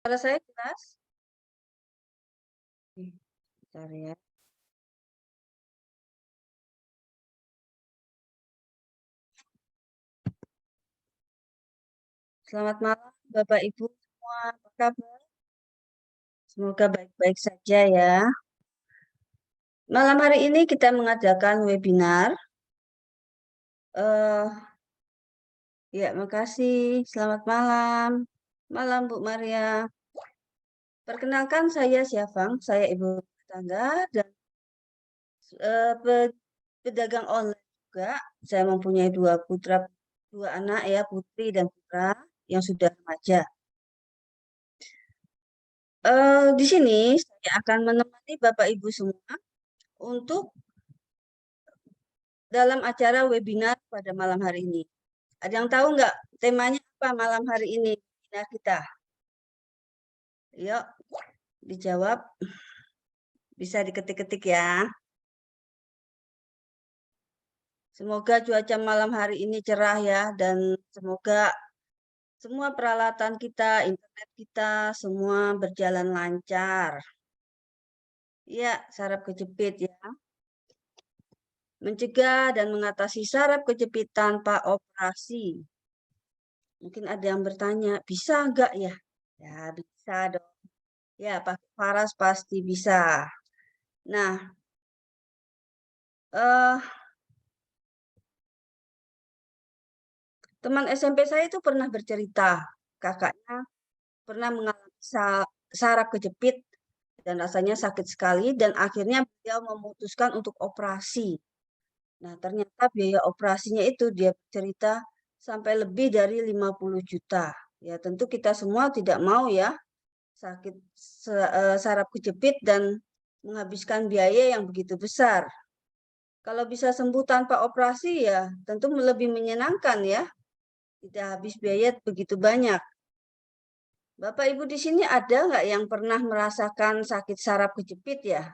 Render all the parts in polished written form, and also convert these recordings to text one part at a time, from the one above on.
Suara saya jelas? Bentar ya. Selamat malam Bapak Ibu semua, apa kabar? Semoga baik-baik saja ya. Malam hari ini kita mengadakan webinar. Ya, makasih. Selamat malam. Malam Bu Maria. Perkenalkan saya Syafang, saya ibu rumah tangga dan pedagang online juga. Saya mempunyai dua anak ya, putri dan putra yang sudah remaja. Di sini saya akan menemani Bapak Ibu semua untuk dalam acara webinar pada malam hari ini. Ada yang tahu nggak temanya apa malam hari ini webinar kita? Yuk, dijawab. Bisa diketik-ketik ya. Semoga cuaca malam hari ini cerah ya, dan semoga semua peralatan kita, internet kita, semua berjalan lancar. Ya, saraf kejepit ya. Mencegah dan mengatasi saraf kejepit tanpa operasi. Mungkin ada yang bertanya, bisa nggak ya? Ya, bisa dong. Ya, pakai Faras pasti bisa. Nah, eh, teman SMP saya itu pernah bercerita, kakaknya pernah mengalami saraf kejepit dan rasanya sakit sekali dan akhirnya beliau memutuskan untuk operasi. Nah, ternyata biaya operasinya itu dia cerita sampai lebih dari 50 juta. Ya, tentu kita semua tidak mau ya sakit saraf kejepit dan menghabiskan biaya yang begitu besar. Kalau bisa sembuh tanpa operasi ya tentu lebih menyenangkan ya, tidak habis biaya begitu banyak. Bapak Ibu di sini ada nggak yang pernah merasakan sakit saraf kejepit ya?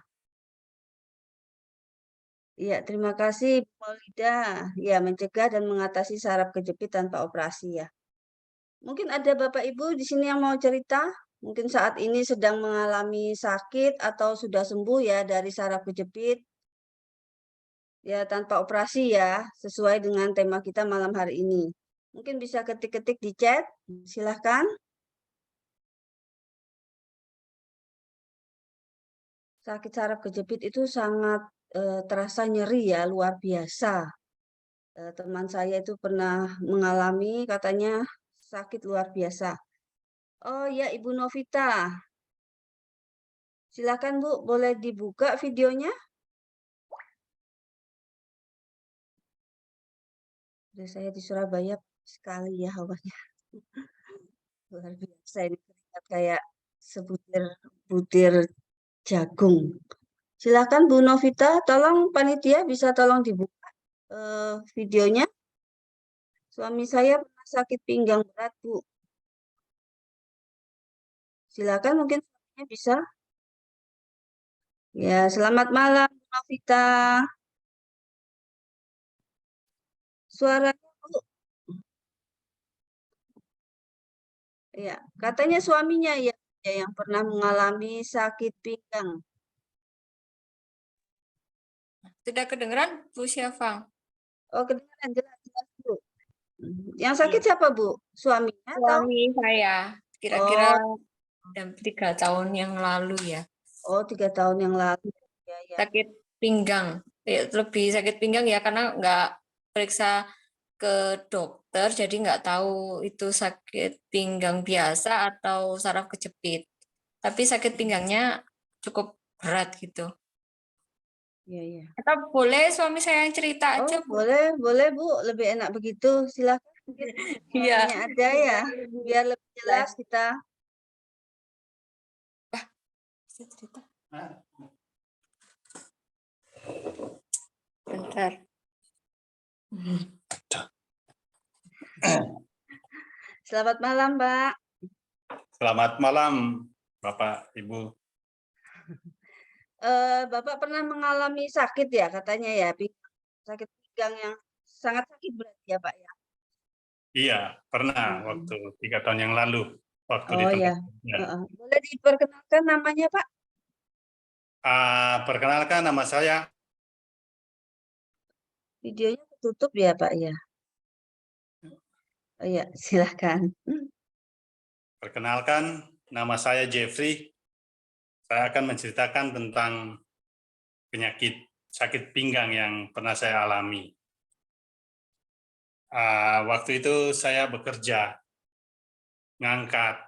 Iya, terima kasih Bu Maulida. Ya, mencegah dan mengatasi saraf kejepit tanpa operasi ya. Mungkin ada Bapak Ibu di sini yang mau cerita, mungkin saat ini sedang mengalami sakit atau sudah sembuh ya dari saraf kejepit. Ya, tanpa operasi ya, sesuai dengan tema kita malam hari ini. Mungkin bisa ketik-ketik di chat, silahkan. Sakit saraf kejepit itu sangat terasa nyeri ya, luar biasa. Teman saya itu pernah mengalami, katanya sakit luar biasa. Oh ya, Ibu Novita, silakan Bu, boleh dibuka videonya? Saya di Surabaya sekali ya hawanya. Luar biasa ini terlihat kayak sebutir butir jagung. Silakan Bu Novita, tolong panitia bisa tolong dibuka videonya. Suami saya pernah sakit pinggang berat, Bu. Silakan mungkin suaminya bisa. Ya, selamat malam Bu Novita. Suaranya Bu. Ya, katanya suaminya ya, yang pernah mengalami sakit pinggang. Tidak kedengeran Bu Syafang? Oh, kedengaran jelas Bu. Yang sakit Iya. siapa Bu? Suaminya atau? Suami saya kira-kira Oh, 3 tahun yang lalu ya. oh 3 tahun yang lalu. Ya, ya. Sakit pinggang. Ya, lebih sakit pinggang ya karena nggak periksa ke dokter, jadi nggak tahu itu sakit pinggang biasa atau saraf kejepit. Tapi sakit pinggangnya cukup berat gitu. Ya, ya. Atau boleh suami saya yang cerita Oh, aja, Bu? boleh, boleh Bu. Lebih enak begitu. Silakan. Mungkin Iya. suaminya ada ya, biar lebih jelas kita. Bisa cerita? Bentar. Selamat malam, Mbak. Selamat malam, Bapak, Ibu. Bapak pernah mengalami sakit ya, katanya ya, sakit pinggang yang sangat sakit berarti ya, Pak ya? Iya, pernah waktu 3 tahun yang lalu. waktu di Oh tempat ya, kerja. boleh diperkenalkan namanya Pak? Perkenalkan, nama saya Videonya tutup ya Pak ya? Oh ya, silahkan. Perkenalkan, nama saya Jeffrey. Saya akan menceritakan tentang penyakit sakit pinggang yang pernah saya alami. Waktu itu saya bekerja, ngangkat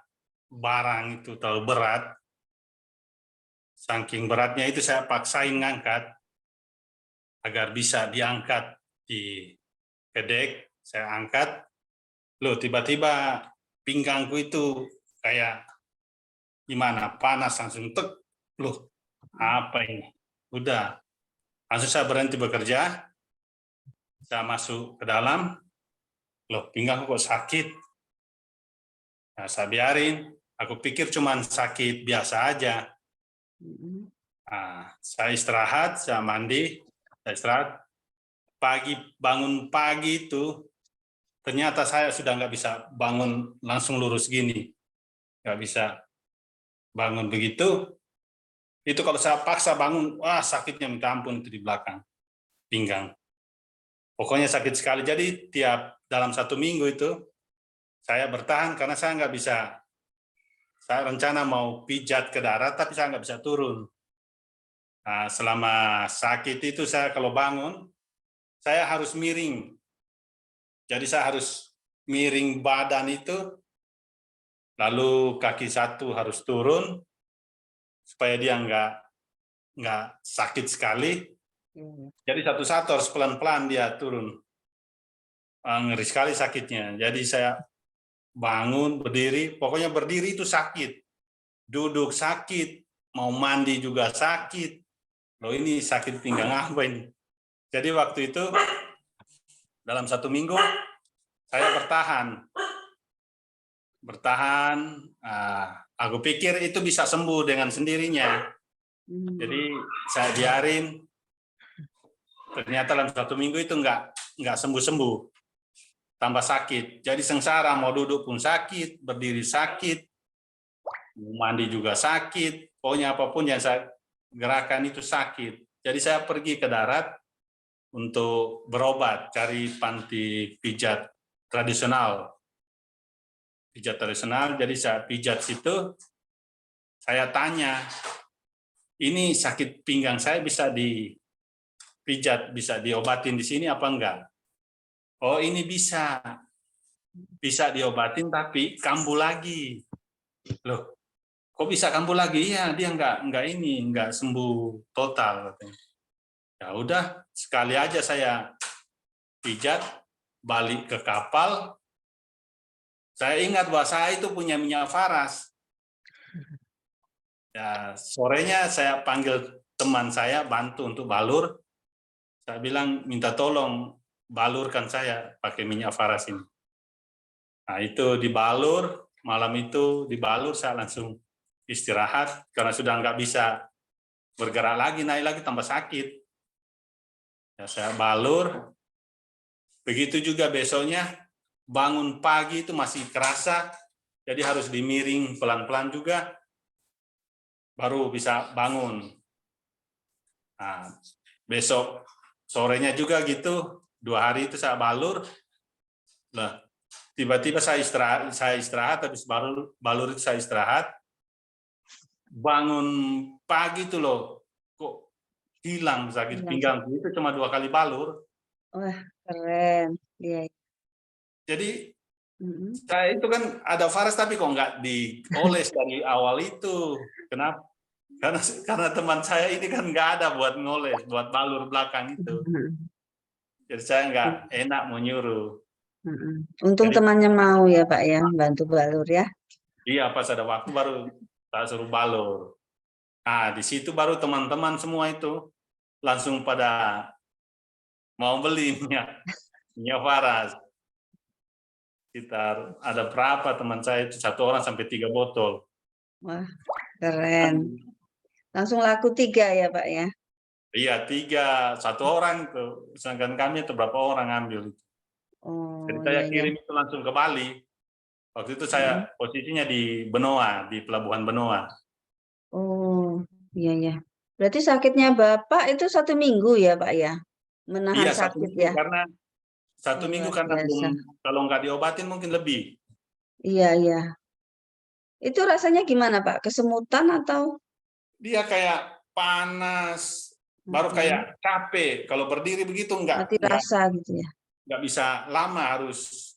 barang itu terlalu berat. Saking beratnya itu saya paksain ngangkat agar bisa diangkat di kedek. Saya angkat, loh tiba-tiba pinggangku itu kayak gimana, panas langsung tek. Loh, apa ini? Udah, langsung saya berhenti bekerja, saya masuk ke dalam, loh pinggangku kok sakit. Nah, saya biarin, aku pikir cuma sakit biasa aja. Nah, saya istirahat, saya mandi, saya istirahat. Bangun pagi itu, ternyata saya sudah nggak bisa bangun langsung lurus gini. Nggak bisa bangun begitu. Itu kalau saya paksa bangun, wah sakitnya minta ampun itu di belakang, pinggang. Pokoknya sakit sekali. Jadi dalam 1 minggu itu, saya bertahan karena saya nggak bisa. Saya rencana mau pijat ke darat, tapi saya nggak bisa turun. Nah, selama sakit itu saya kalau bangun, saya harus miring. Jadi saya harus miring badan itu, lalu kaki satu harus turun, supaya dia nggak sakit sekali. Jadi satu-satu harus pelan-pelan dia turun. Ngeri sekali sakitnya. Jadi saya bangun, berdiri, pokoknya berdiri itu sakit. Duduk sakit, mau mandi juga sakit. Loh ini sakit pinggang apa ini? Jadi waktu itu, dalam 1 minggu, saya bertahan. Aku pikir itu bisa sembuh dengan sendirinya. Jadi saya biarin. Ternyata dalam 1 minggu itu nggak sembuh-sembuh, tambah sakit. Jadi sengsara, mau duduk pun sakit, berdiri sakit, mau mandi juga sakit. Pokoknya apapun yang saya gerakan itu sakit. Jadi saya pergi ke darat untuk berobat, cari panti pijat tradisional. Jadi saya pijat situ, saya tanya, ini sakit pinggang saya bisa dipijat, bisa diobatin di sini apa enggak? Oh ini bisa diobatin tapi kambuh lagi. Loh, kok bisa kambuh lagi? Iya, dia enggak sembuh total. Ya udah, sekali aja saya pijat, balik ke kapal. Saya ingat bahwa saya itu punya minyak faras. Ya, sorenya saya panggil teman saya bantu untuk balur. Saya bilang minta tolong balurkan saya pakai minyak faras ini. Nah, itu dibalur, malam itu dibalur saya langsung istirahat karena sudah nggak bisa bergerak lagi, naik lagi tambah sakit. Ya, saya balur. Begitu juga besoknya bangun pagi itu masih kerasa, jadi harus dimiring pelan-pelan juga baru bisa bangun. Nah, besok sorenya juga gitu, 2 hari itu saya balur. Nah, tiba-tiba saya istirahat, habis balur itu saya istirahat. Bangun pagi itu loh, kok hilang sakit pinggang itu cuma 2 kali balur. Wah, keren. Iya. Jadi saya itu kan ada faras tapi kok nggak dioles dari awal itu. Kenapa? Karena teman saya ini kan nggak ada buat ngoles, buat balur belakang itu. Jadi saya nggak enak mau nyuruh. Untung Jadi temannya mau ya Pak ya, bantu balur ya. iya pas ada waktu baru saya suruh balur. Nah di situ baru teman-teman semua itu langsung pada mau beli minyak faras. Sekitar ada berapa teman saya itu 1 orang sampai 3 botol. Wah, keren. Langsung laku 3 ya Pak ya. Iya 3, 1 orang itu. Sedangkan kami itu berapa orang ambil. Oh Jadi iya saya iya. kirim itu langsung ke Bali. Waktu itu saya posisinya di Benoa, di Pelabuhan Benoa. Oh, iya ya. Berarti sakitnya Bapak itu 1 minggu ya, Pak ya? Menahan Iya, 1 sakit minggu ya? karena 1 Oh, minggu luar karena belum, biasa. kalau nggak diobatin mungkin lebih. Iya, iya. Itu rasanya gimana, Pak? Kesemutan atau? Dia kayak panas, baru kayak capek. Kalau berdiri begitu Mati rasa gitu ya? nggak bisa lama, harus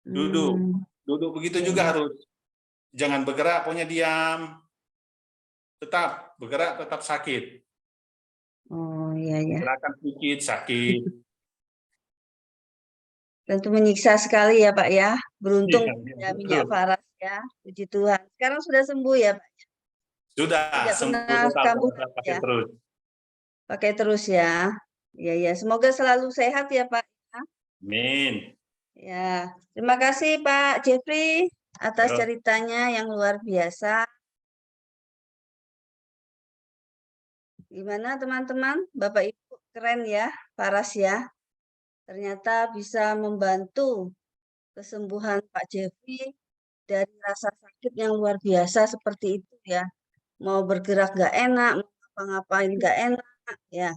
duduk. Hmm, Duduk begitu iya, juga iya. harus, jangan bergerak, pokoknya diam. Tetap bergerak, tetap sakit. Oh, iya, iya. Gerakan sedikit sakit. Tentu menyiksa sekali ya, Pak ya. Iya, Beruntung iya, ada minyak betul. faras ya. Puji Tuhan. Sekarang sudah sembuh ya, Pak. Sudah Tidak sembuh pernah total, kambuh saya lagi pakai ya. terus. Pakai terus ya. Iya, iya. Semoga selalu sehat ya, Pak. Amin. Ya, terima kasih Pak Jeffrey atas Yo. ceritanya yang luar biasa. Gimana teman-teman? Bapak Ibu keren ya, Paras ya. Ternyata bisa membantu kesembuhan Pak Jeffrey dari rasa sakit yang luar biasa seperti itu ya. Mau bergerak nggak enak, mau ngapa-ngapain nggak enak ya.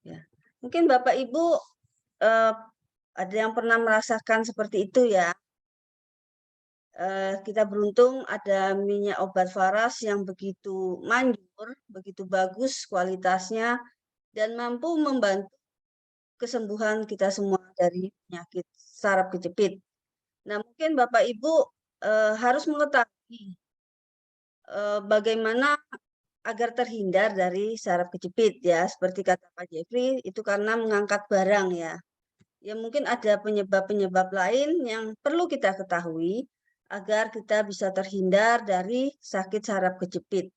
Ya. Mungkin Bapak Ibu eh, ada yang pernah merasakan seperti itu ya. Kita beruntung ada minyak obat Faras yang begitu manjur, begitu bagus kualitasnya, dan mampu membantu kesembuhan kita semua dari penyakit saraf kejepit. Nah, mungkin Bapak Ibu harus mengetahui bagaimana agar terhindar dari saraf kejepit ya, seperti kata Pak Jeffrey, itu karena mengangkat barang ya. Ya mungkin ada penyebab-penyebab lain yang perlu kita ketahui agar kita bisa terhindar dari sakit saraf kejepit.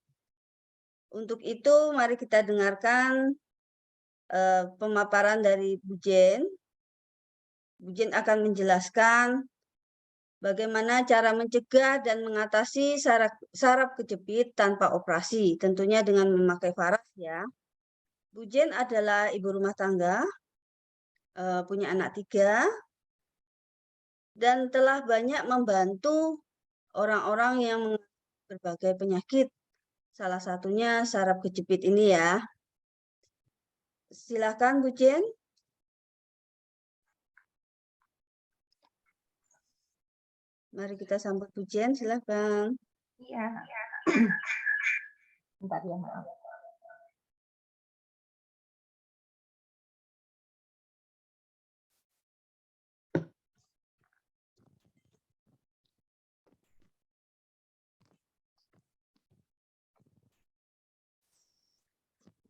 Untuk itu, mari kita dengarkan pemaparan dari Bu Jen. Bu Jen akan menjelaskan bagaimana cara mencegah dan mengatasi saraf kejepit tanpa operasi, tentunya dengan memakai Faras ya. Bu Jen adalah ibu rumah tangga, punya anak 3, dan telah banyak membantu orang-orang yang mengalami berbagai penyakit. Salah satunya saraf kejepit ini ya. Silakan Bu Jen. Mari kita sambut Bu Jen, silakan. Iya. Bentar ya, maaf.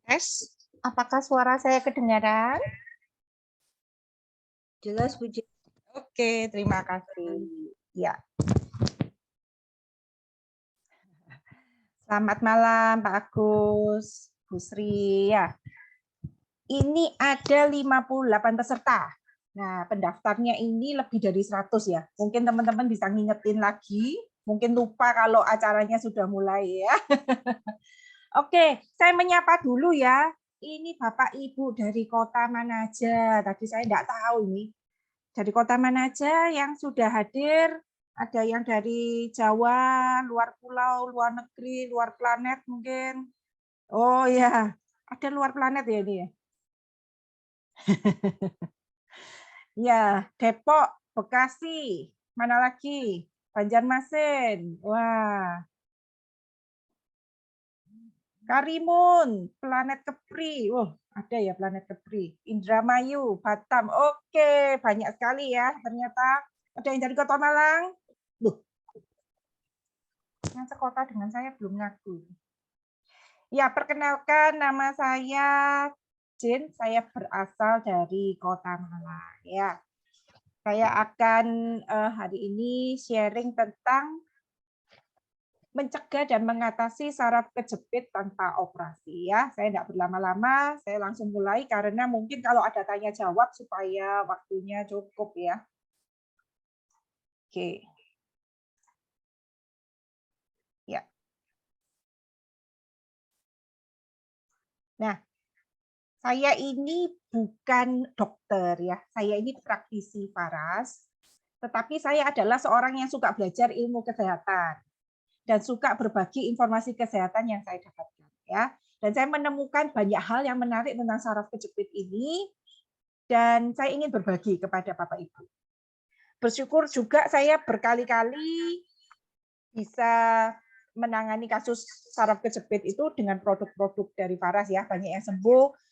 Tes, apakah suara saya kedengaran? Jelas Bu Jen. Oke, terima kasih. Ya. Selamat malam Pak Agus, Bu Sri. Ya. Ini ada 58 peserta. Nah, pendaftarnya ini lebih dari 100 ya. Mungkin teman-teman bisa ngingetin lagi, mungkin lupa kalau acaranya sudah mulai ya. Oke, saya menyapa dulu ya. Ini Bapak Ibu dari kota mana aja? Tadi saya enggak tahu ini. Dari kota mana aja yang sudah hadir? Ada yang dari Jawa, luar pulau, luar negeri, luar planet mungkin. Oh ya, ada luar planet ya ini ya. Ya, Depok, Bekasi, mana lagi? Banjarmasin. Wah. Karimun, Planet Kepri. Oh, ada ya Planet Kepri. Indramayu, Batam. Oke, banyak sekali ya ternyata. Ada yang dari Kota Malang? Loh, yang sekota dengan saya belum ngaku. Ya, perkenalkan nama saya Jen, saya berasal dari Kota Malang. Ya, saya akan hari ini sharing tentang mencegah dan mengatasi saraf kejepit tanpa operasi ya. Saya tidak berlama-lama, saya langsung mulai karena mungkin kalau ada tanya jawab supaya waktunya cukup ya. Oke. Ya. Nah, Saya ini bukan dokter ya, saya ini praktisi Faras, tetapi saya adalah seorang yang suka belajar ilmu kesehatan dan suka berbagi informasi kesehatan yang saya dapatkan ya. Dan saya menemukan banyak hal yang menarik tentang saraf kejepit ini dan saya ingin berbagi kepada Bapak Ibu. Bersyukur juga saya berkali-kali bisa menangani kasus saraf kejepit itu dengan produk-produk dari Faras ya, banyak yang sembuh.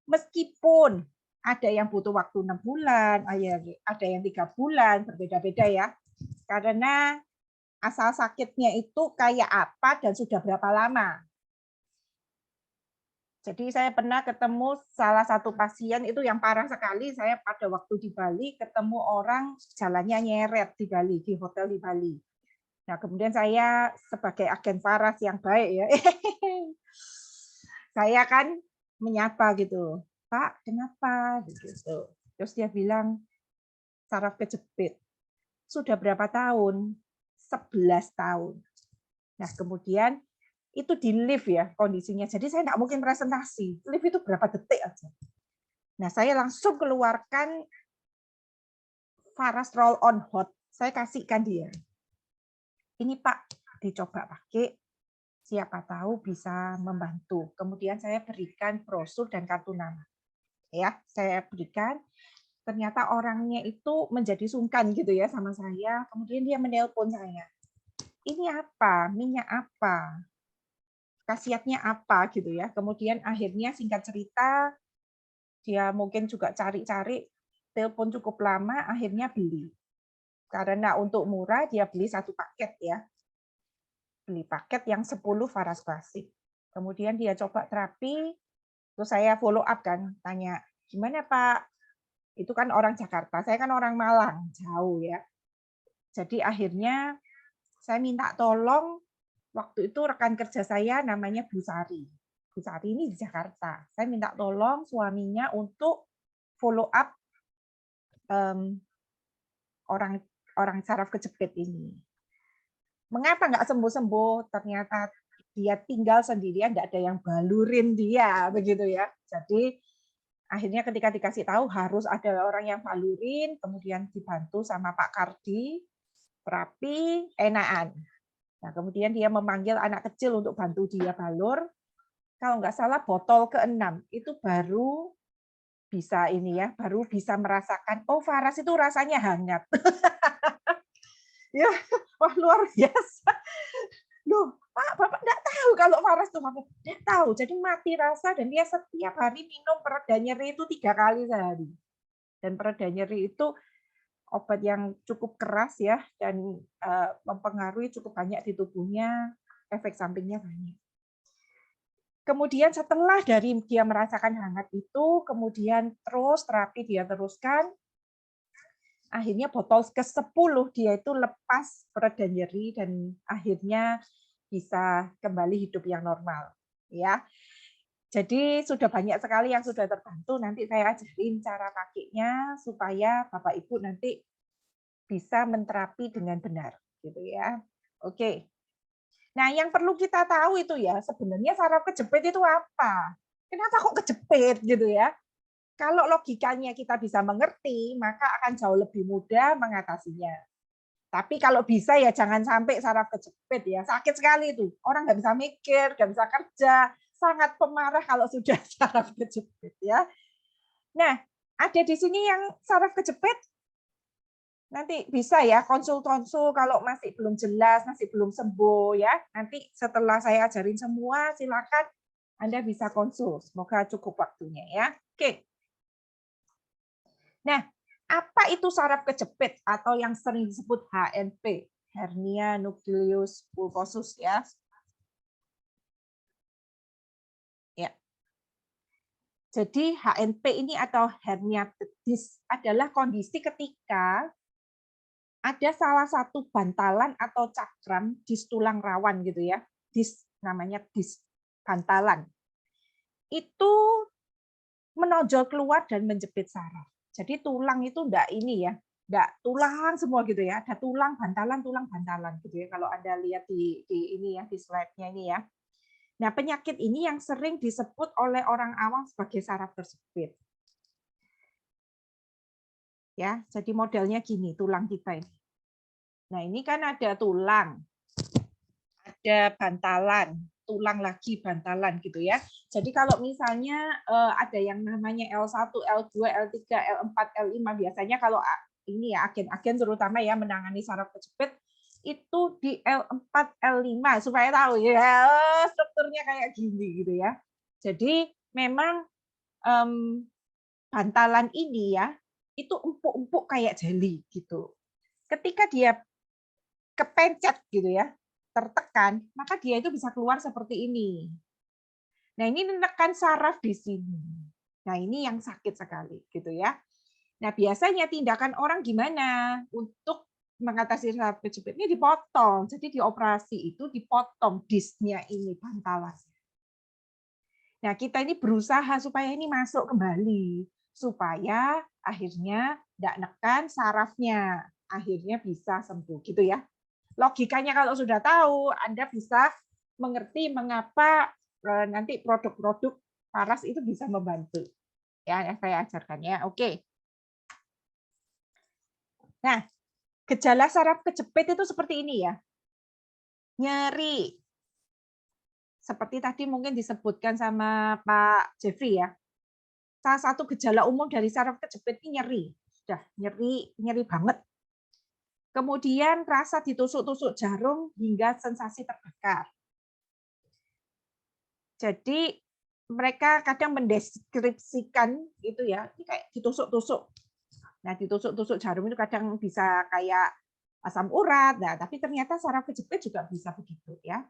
Meskipun ada yang butuh waktu 6 bulan, ada yang 3 bulan, berbeda-beda ya. Karena asal sakitnya itu kayak apa dan sudah berapa lama. Jadi saya pernah ketemu salah satu pasien itu yang parah sekali, saya pada waktu di Bali ketemu orang jalannya nyeret di Bali, di hotel di Bali. Nah, kemudian saya sebagai agen Faras yang baik ya, saya kan menyapa gitu, Pak, kenapa? Gitu. Terus dia bilang, saraf kejepit. Sudah berapa tahun? 11 tahun. Nah, kemudian itu di lift ya kondisinya. Jadi saya nggak mungkin presentasi. Lift itu berapa detik aja. Nah, saya langsung keluarkan Faras Roll On Hot. Saya kasihkan dia. Ini Pak, dicoba pakai. Siapa tahu bisa membantu. Kemudian saya berikan brosur dan kartu nama. Ya, saya berikan. Ternyata orangnya itu menjadi sungkan gitu ya sama saya. Kemudian dia menelpon saya. Ini apa? Minyak apa? Khasiatnya apa gitu ya. Kemudian akhirnya singkat cerita dia mungkin juga cari-cari, telepon cukup lama, akhirnya beli. Karena untuk murah dia beli 1 paket ya. Beli paket yang 10 Faras Klasik. Kemudian dia coba terapi, terus saya follow up kan, tanya, gimana Pak? Itu kan orang Jakarta, saya kan orang Malang, jauh ya. Jadi akhirnya saya minta tolong, waktu itu rekan kerja saya namanya Bu Sari. Bu Sari ini di Jakarta. Saya minta tolong suaminya untuk follow up orang saraf kejepit ini. Mengapa nggak sembuh-sembuh? Ternyata dia tinggal sendirian, nggak ada yang balurin dia, begitu ya. Jadi akhirnya ketika dikasih tahu harus ada orang yang balurin, kemudian dibantu sama Pak Kardi, terapi, enakan. Nah, kemudian dia memanggil anak kecil untuk bantu dia balur. Kalau nggak salah botol ke-6 itu baru bisa ini ya, baru bisa merasakan, oh Faras itu rasanya hangat. Ya, wah luar biasa. Loh, Pak, Bapak enggak tahu kalau Faras itu hangat. Enggak tahu. Jadi mati rasa dan dia setiap hari minum pereda nyeri itu 3 kali sehari. Dan pereda nyeri itu obat yang cukup keras ya dan mempengaruhi cukup banyak di tubuhnya, efek sampingnya banyak. Kemudian setelah dari dia merasakan hangat itu, kemudian terus terapi dia teruskan, akhirnya botol ke-10 dia itu lepas pereda nyeri dan akhirnya bisa kembali hidup yang normal. Ya, jadi sudah banyak sekali yang sudah terbantu. Nanti saya ajarin cara pakainya supaya Bapak Ibu nanti bisa menterapi dengan benar, gitu ya. Oke. Nah, yang perlu kita tahu itu ya sebenarnya saraf kejepit itu apa? Kenapa kok kejepit gitu ya? Kalau logikanya kita bisa mengerti, maka akan jauh lebih mudah mengatasinya. Tapi kalau bisa ya jangan sampai saraf kejepit ya. Sakit sekali itu. Orang nggak bisa mikir, nggak bisa kerja. Sangat pemarah kalau sudah saraf kejepit ya. Nah, ada di sini yang saraf kejepit. Nanti bisa ya konsul-konsul kalau masih belum jelas, masih belum sembuh ya. Nanti setelah saya ajarin semua, silakan Anda bisa konsul. Semoga cukup waktunya ya. Oke. Nah, apa itu saraf kejepit atau yang sering disebut HNP, hernia nucleus pulposus ya? Ya. Jadi HNP ini atau herniated disc adalah kondisi ketika ada salah satu bantalan atau cakram di tulang rawan gitu ya. Disc namanya disc bantalan. Itu menonjol keluar dan menjepit saraf. Jadi tulang itu enggak ini ya, enggak tulang semua gitu ya. Ada tulang bantalan gitu ya. Kalau Anda lihat di ini ya, di slide-nya ini ya. Nah, penyakit ini yang sering disebut oleh orang awam sebagai saraf terjepit. Ya, jadi modelnya gini, tulang kita ini. Nah, ini kan ada tulang, ada bantalan, tulang lagi bantalan gitu ya. Jadi kalau misalnya ada yang namanya L1, L2, L3, L4, L5 biasanya kalau ini ya agen-agen terutama ya menangani saraf kejepit itu di L4, L5 supaya tahu ya strukturnya kayak gini gitu ya. Jadi memang bantalan ini ya itu empuk-empuk kayak jeli gitu. Ketika dia kepencet gitu ya, tertekan, maka dia itu bisa keluar seperti ini. Nah, ini menekan saraf di sini. Nah, ini yang sakit sekali gitu ya. Nah, biasanya tindakan orang gimana untuk mengatasi saraf kejepit ini dipotong. Jadi dioperasi itu dipotong disknya ini bantalan. Nah, kita ini berusaha supaya ini masuk kembali supaya akhirnya tidak nekan sarafnya, akhirnya bisa sembuh gitu ya. Logikanya kalau sudah tahu, Anda bisa mengerti mengapa nanti produk-produk Paras itu bisa membantu. Ya, yang saya ajarkan ya. Oke. Nah, gejala saraf kejepit itu seperti ini ya. Nyeri. Seperti tadi mungkin disebutkan sama Pak Jeffrey ya. Salah satu gejala umum dari saraf kejepit ini nyeri. Sudah nyeri banget. Kemudian rasa ditusuk-tusuk jarum hingga sensasi terbakar. Jadi mereka kadang mendeskripsikan itu ya, ini kayak ditusuk-tusuk. Nah, ditusuk-tusuk jarum itu kadang bisa kayak asam urat. Nah, tapi ternyata saraf kejepit juga bisa begitu ya.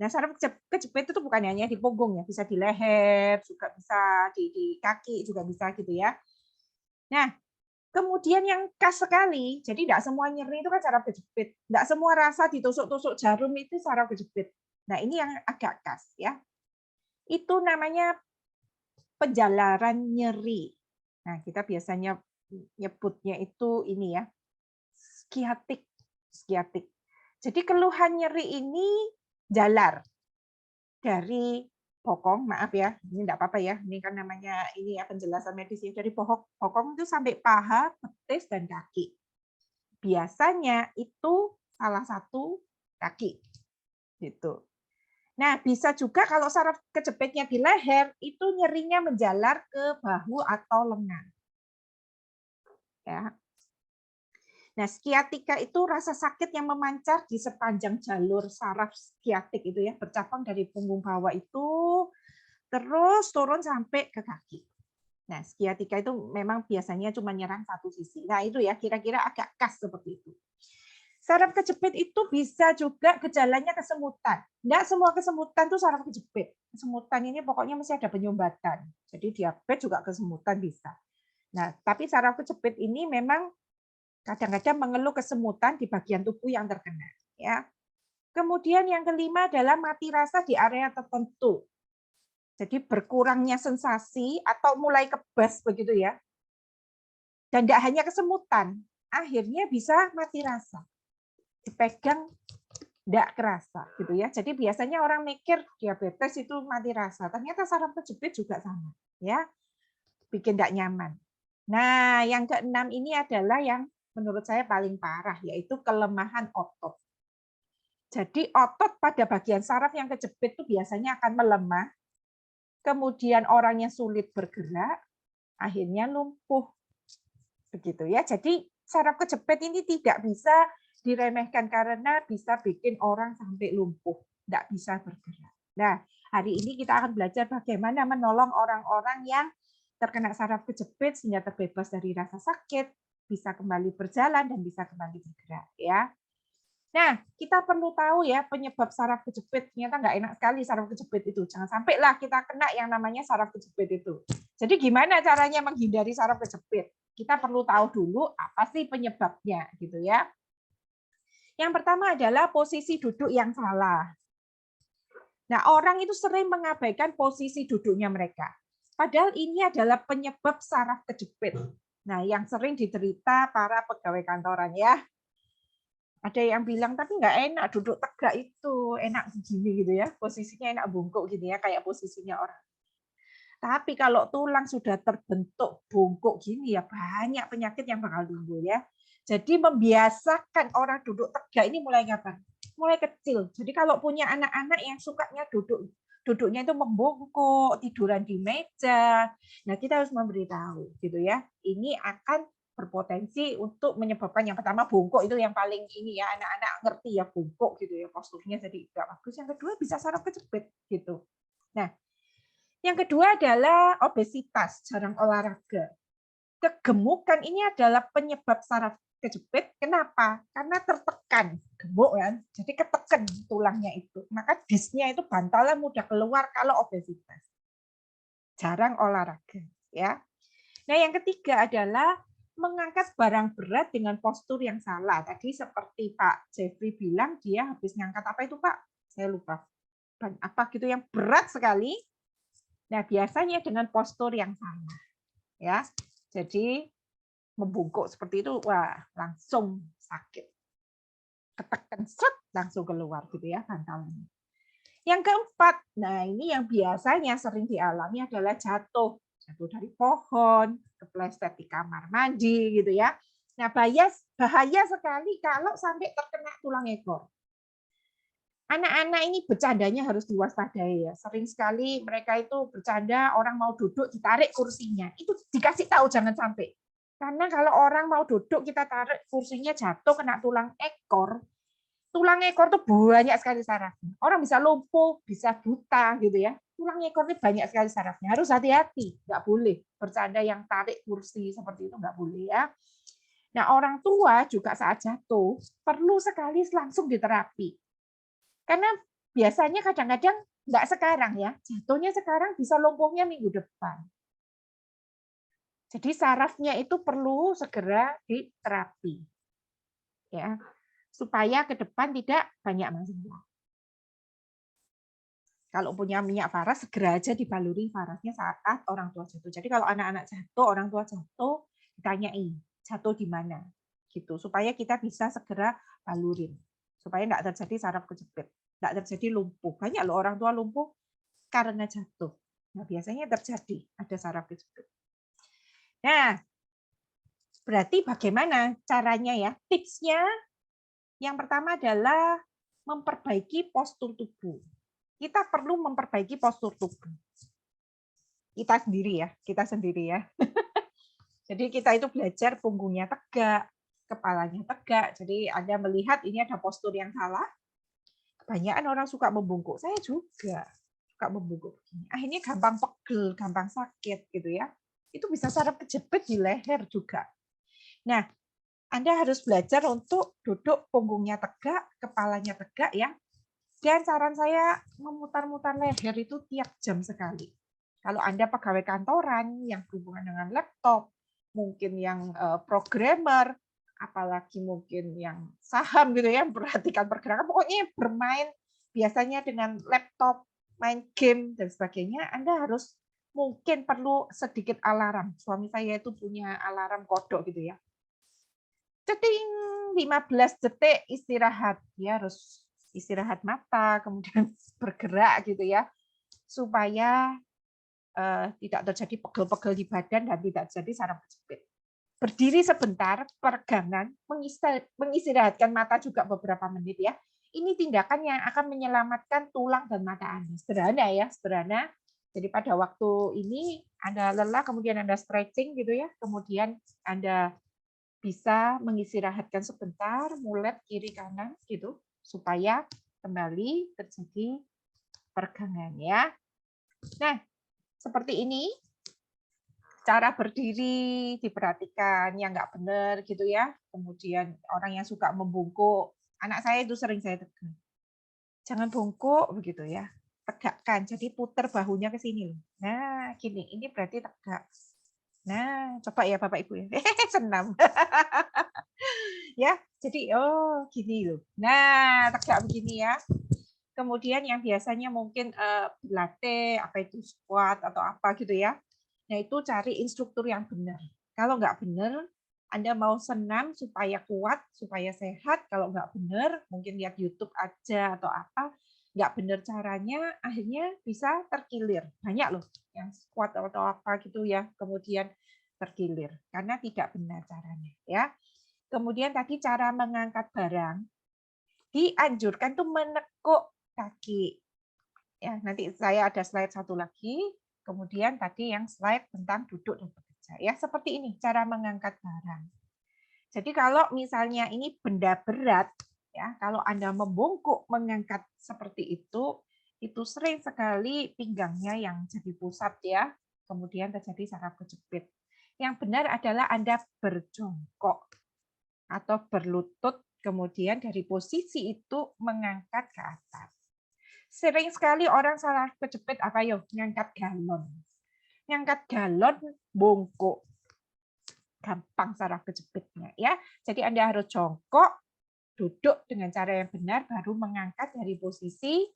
Nah, saraf kejepit itu bukan hanya di punggung ya, bisa di leher, juga bisa di kaki juga bisa gitu ya. Nah, kemudian yang khas sekali, jadi tidak semua nyeri itu kan saraf kejepit. Tidak semua rasa ditusuk-tusuk jarum itu saraf kejepit. Nah, ini yang agak khas ya. Itu namanya penjalaran nyeri. Nah, kita biasanya nyebutnya itu ini ya, skiatik. Skiatik. Jadi keluhan nyeri ini jalar dari bokong, maaf ya, ini enggak apa-apa ya, ini kan namanya ini ya penjelasan medisnya, dari bokong itu sampai paha, betis dan kaki. Biasanya itu salah satu kaki. Gitu. Nah, bisa juga kalau saraf kejepitnya di leher, itu nyerinya menjalar ke bahu atau lengan. Ya. Nah, skiatika itu rasa sakit yang memancar di sepanjang jalur saraf skiatik itu ya, bercabang dari punggung bawah itu terus turun sampai ke kaki. Nah, skiatika itu memang biasanya cuma nyerang satu sisi. Nah, itu ya kira-kira agak khas seperti itu. Saraf kejepit itu bisa juga gejalanya kesemutan. Enggak semua kesemutan itu saraf kejepit. Kesemutan ini pokoknya mesti ada penyumbatan. Jadi diabetes juga kesemutan bisa. Nah, tapi saraf kejepit ini memang kadang-kadang mengeluh kesemutan di bagian tubuh yang terkena. Ya. Kemudian yang kelima adalah mati rasa di area tertentu. Jadi berkurangnya sensasi atau mulai kebas begitu ya. Dan tidak hanya kesemutan, akhirnya bisa mati rasa. Dipegang tidak kerasa gitu ya. Jadi biasanya orang mikir diabetes itu mati rasa. Ternyata saraf kejepit juga sama ya. Bikin tidak nyaman. Nah, yang keenam ini adalah yang menurut saya paling parah, yaitu kelemahan otot. Jadi otot pada bagian saraf yang kejepit itu biasanya akan melemah, kemudian orangnya sulit bergerak, akhirnya lumpuh. Begitu ya. Jadi saraf kejepit ini tidak bisa diremehkan karena bisa bikin orang sampai lumpuh, tidak bisa bergerak. Nah, hari ini kita akan belajar bagaimana menolong orang-orang yang terkena saraf kejepit sehingga terbebas dari rasa sakit, bisa kembali berjalan dan bisa kembali bergerak ya. Nah, kita perlu tahu ya penyebab saraf kejepit. Ternyata nggak enak sekali saraf kejepit itu. Jangan sampailah kita kena yang namanya saraf kejepit itu. Jadi gimana caranya menghindari saraf kejepit? Kita perlu tahu dulu apa sih penyebabnya gitu ya. Yang pertama adalah posisi duduk yang salah. Nah, orang itu sering mengabaikan posisi duduknya mereka. Padahal ini adalah penyebab saraf kejepit. Nah, yang sering diderita para pegawai kantoran ya. Ada yang bilang tapi nggak enak duduk tegak itu, enak begini gitu ya, posisinya enak bungkuk gini ya, kayak posisinya orang. Tapi kalau tulang sudah terbentuk bungkuk gini ya banyak penyakit yang bakal timbul ya. Jadi membiasakan orang duduk tegak ini mulai kapan? Mulai kecil. Jadi kalau punya anak-anak yang sukanya duduknya itu membungkuk, tiduran di meja. Nah, kita harus memberitahu gitu ya. Ini akan berpotensi untuk menyebabkan yang pertama bungkuk itu yang paling ini ya, anak-anak ngerti ya bungkuk gitu ya, posturnya jadi nggak bagus. Yang kedua bisa saraf kejepit gitu. Nah, yang kedua adalah obesitas, jarang olahraga. Kegemukan ini adalah penyebab saraf kejepit. Kenapa? Karena tertekan, gemuk kan. Jadi ketekan tulangnya itu. Maka disnya itu bantalan mudah keluar kalau obesitas. Jarang olahraga, ya. Nah, yang ketiga adalah mengangkat barang berat dengan postur yang salah. Tadi seperti Pak Jeffrey bilang, dia habis ngangkat apa itu, Pak? Saya lupa. Apa gitu yang berat sekali. Nah, biasanya dengan postur yang salah. Ya. Jadi membungkuk seperti itu, wah, langsung sakit. Ketekan set langsung keluar gitu ya bantalannya. Yang keempat, nah ini yang biasanya sering dialami adalah jatuh. Jatuh dari pohon, kepleset di kamar mandi gitu ya. Nah, bahaya sekali kalau sampai terkena tulang ekor. Anak-anak ini bercandanya harus diwaspadai ya. Sering sekali mereka itu bercanda, orang mau duduk ditarik kursinya. Itu dikasih tahu jangan sampai. Karena kalau orang mau duduk kita tarik kursinya jatuh kena tulang ekor. Tulang ekor tuh banyak sekali sarafnya. Orang bisa lumpuh, bisa buta gitu ya. Tulang ekor ini banyak sekali sarafnya. Harus hati-hati, nggak boleh bercanda yang tarik kursi seperti itu nggak boleh ya. Nah, orang tua juga saat jatuh perlu sekali langsung diterapi. Karena biasanya kadang-kadang nggak sekarang ya, jatuhnya sekarang bisa lumpuhnya minggu depan. Jadi sarafnya itu perlu segera diterapi, ya, supaya ke depan tidak banyak masalah. Kalau punya minyak faras, segera aja dibaluri farasnya saat orang tua jatuh. Jadi kalau anak-anak jatuh, orang tua jatuh, ditanyai jatuh di mana, gitu, supaya kita bisa segera balurin, supaya nggak terjadi saraf kejepit. Nggak terjadi lumpuh. Banyak loh orang tua lumpuh karena jatuh. Nah, biasanya terjadi ada saraf kejepit. Nah, berarti bagaimana caranya ya? Tipsnya yang pertama adalah memperbaiki postur tubuh. Kita perlu memperbaiki postur tubuh. Kita sendiri ya. Jadi kita itu belajar punggungnya tegak, kepalanya tegak. Jadi Anda melihat ini ada postur yang salah. Kebanyakan orang suka membungkuk. Saya juga suka membungkuk begini. Akhirnya gampang pegel, gampang sakit gitu ya. Itu bisa saraf kejepit di leher juga. Nah, Anda harus belajar untuk duduk punggungnya tegak, kepalanya tegak ya. Dan saran saya memutar-mutar leher itu tiap jam sekali. Kalau Anda pegawai kantoran yang berhubungan dengan laptop, mungkin yang programmer, apalagi mungkin yang saham gitu ya, perhatikan pergerakan, pokoknya bermain biasanya dengan laptop, main game dan sebagainya, Anda harus mungkin perlu sedikit alarm. Suami saya itu punya alarm kodok gitu ya. Ceting 15 detik istirahat, dia harus istirahat mata, kemudian bergerak gitu ya, supaya tidak terjadi pegel-pegel di badan dan tidak terjadi saraf kejepit. Berdiri sebentar, peregangan, mengistirahatkan mata juga beberapa menit ya. Ini tindakan yang akan menyelamatkan tulang dan mata Anda. Sederhana ya, sederhana. Jadi pada waktu ini Anda lelah, kemudian Anda stretching gitu ya, kemudian Anda bisa mengistirahatkan sebentar, mulet kiri kanan gitu, supaya kembali terjadi peregangan ya. Nah, seperti ini cara berdiri diperhatikan yang nggak benar gitu ya. Kemudian orang yang suka membungkuk, anak saya itu sering saya tegur. Jangan bungkuk begitu ya. Tegakkan, jadi putar bahunya ke sini. Nah, gini, ini berarti tegak. Nah, coba ya Bapak Ibu ya. Senam. Ya, jadi oh gini loh. Nah, tegak begini ya. Kemudian yang biasanya mungkin berlatih apa itu squat atau apa gitu ya. Nah, itu cari instruktur yang benar. Kalau nggak benar, Anda mau senam supaya kuat, supaya sehat, kalau nggak benar, mungkin lihat YouTube aja atau apa, nggak benar caranya, akhirnya bisa terkilir. Banyak loh yang kuat atau apa gitu ya, kemudian terkilir karena tidak benar caranya. Ya. Kemudian tadi cara mengangkat barang, dianjurkan tuh menekuk kaki. Ya, nanti saya ada slide satu lagi. Kemudian tadi yang slide tentang duduk dan bekerja. Ya, seperti ini cara mengangkat barang. Jadi kalau misalnya ini benda berat, ya, kalau Anda membungkuk mengangkat seperti itu sering sekali pinggangnya yang jadi pusat ya, kemudian terjadi saraf kejepit. Yang benar adalah Anda berjongkok atau berlutut, kemudian dari posisi itu mengangkat ke atas. Sering sekali orang salah kejepit apa yo? Ngangkat galon. Ngangkat galon bungkuk. Gampang saraf kejepitnya ya. Jadi Anda harus jongkok, duduk dengan cara yang benar baru mengangkat dari posisi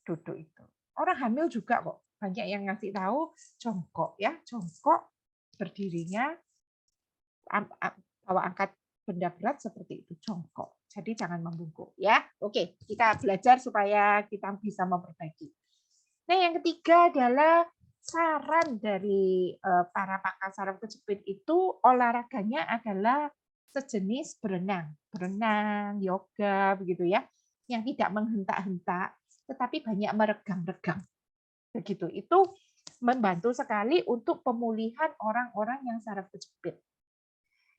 duduk itu. Orang hamil juga kok. Banyak yang ngasih tahu jongkok ya, jongkok berdirinya bawa angkat benda berat seperti itu, jongkok. Jadi jangan membungkuk ya. Oke, kita belajar supaya kita bisa memperbaiki. Nah, yang ketiga adalah saran dari para pakar saraf kejepit itu olahraganya adalah sejenis berenang, yoga begitu ya, yang tidak menghentak-hentak, tetapi banyak meregang-regang. Begitu. Itu membantu sekali untuk pemulihan orang-orang yang saraf kejepit.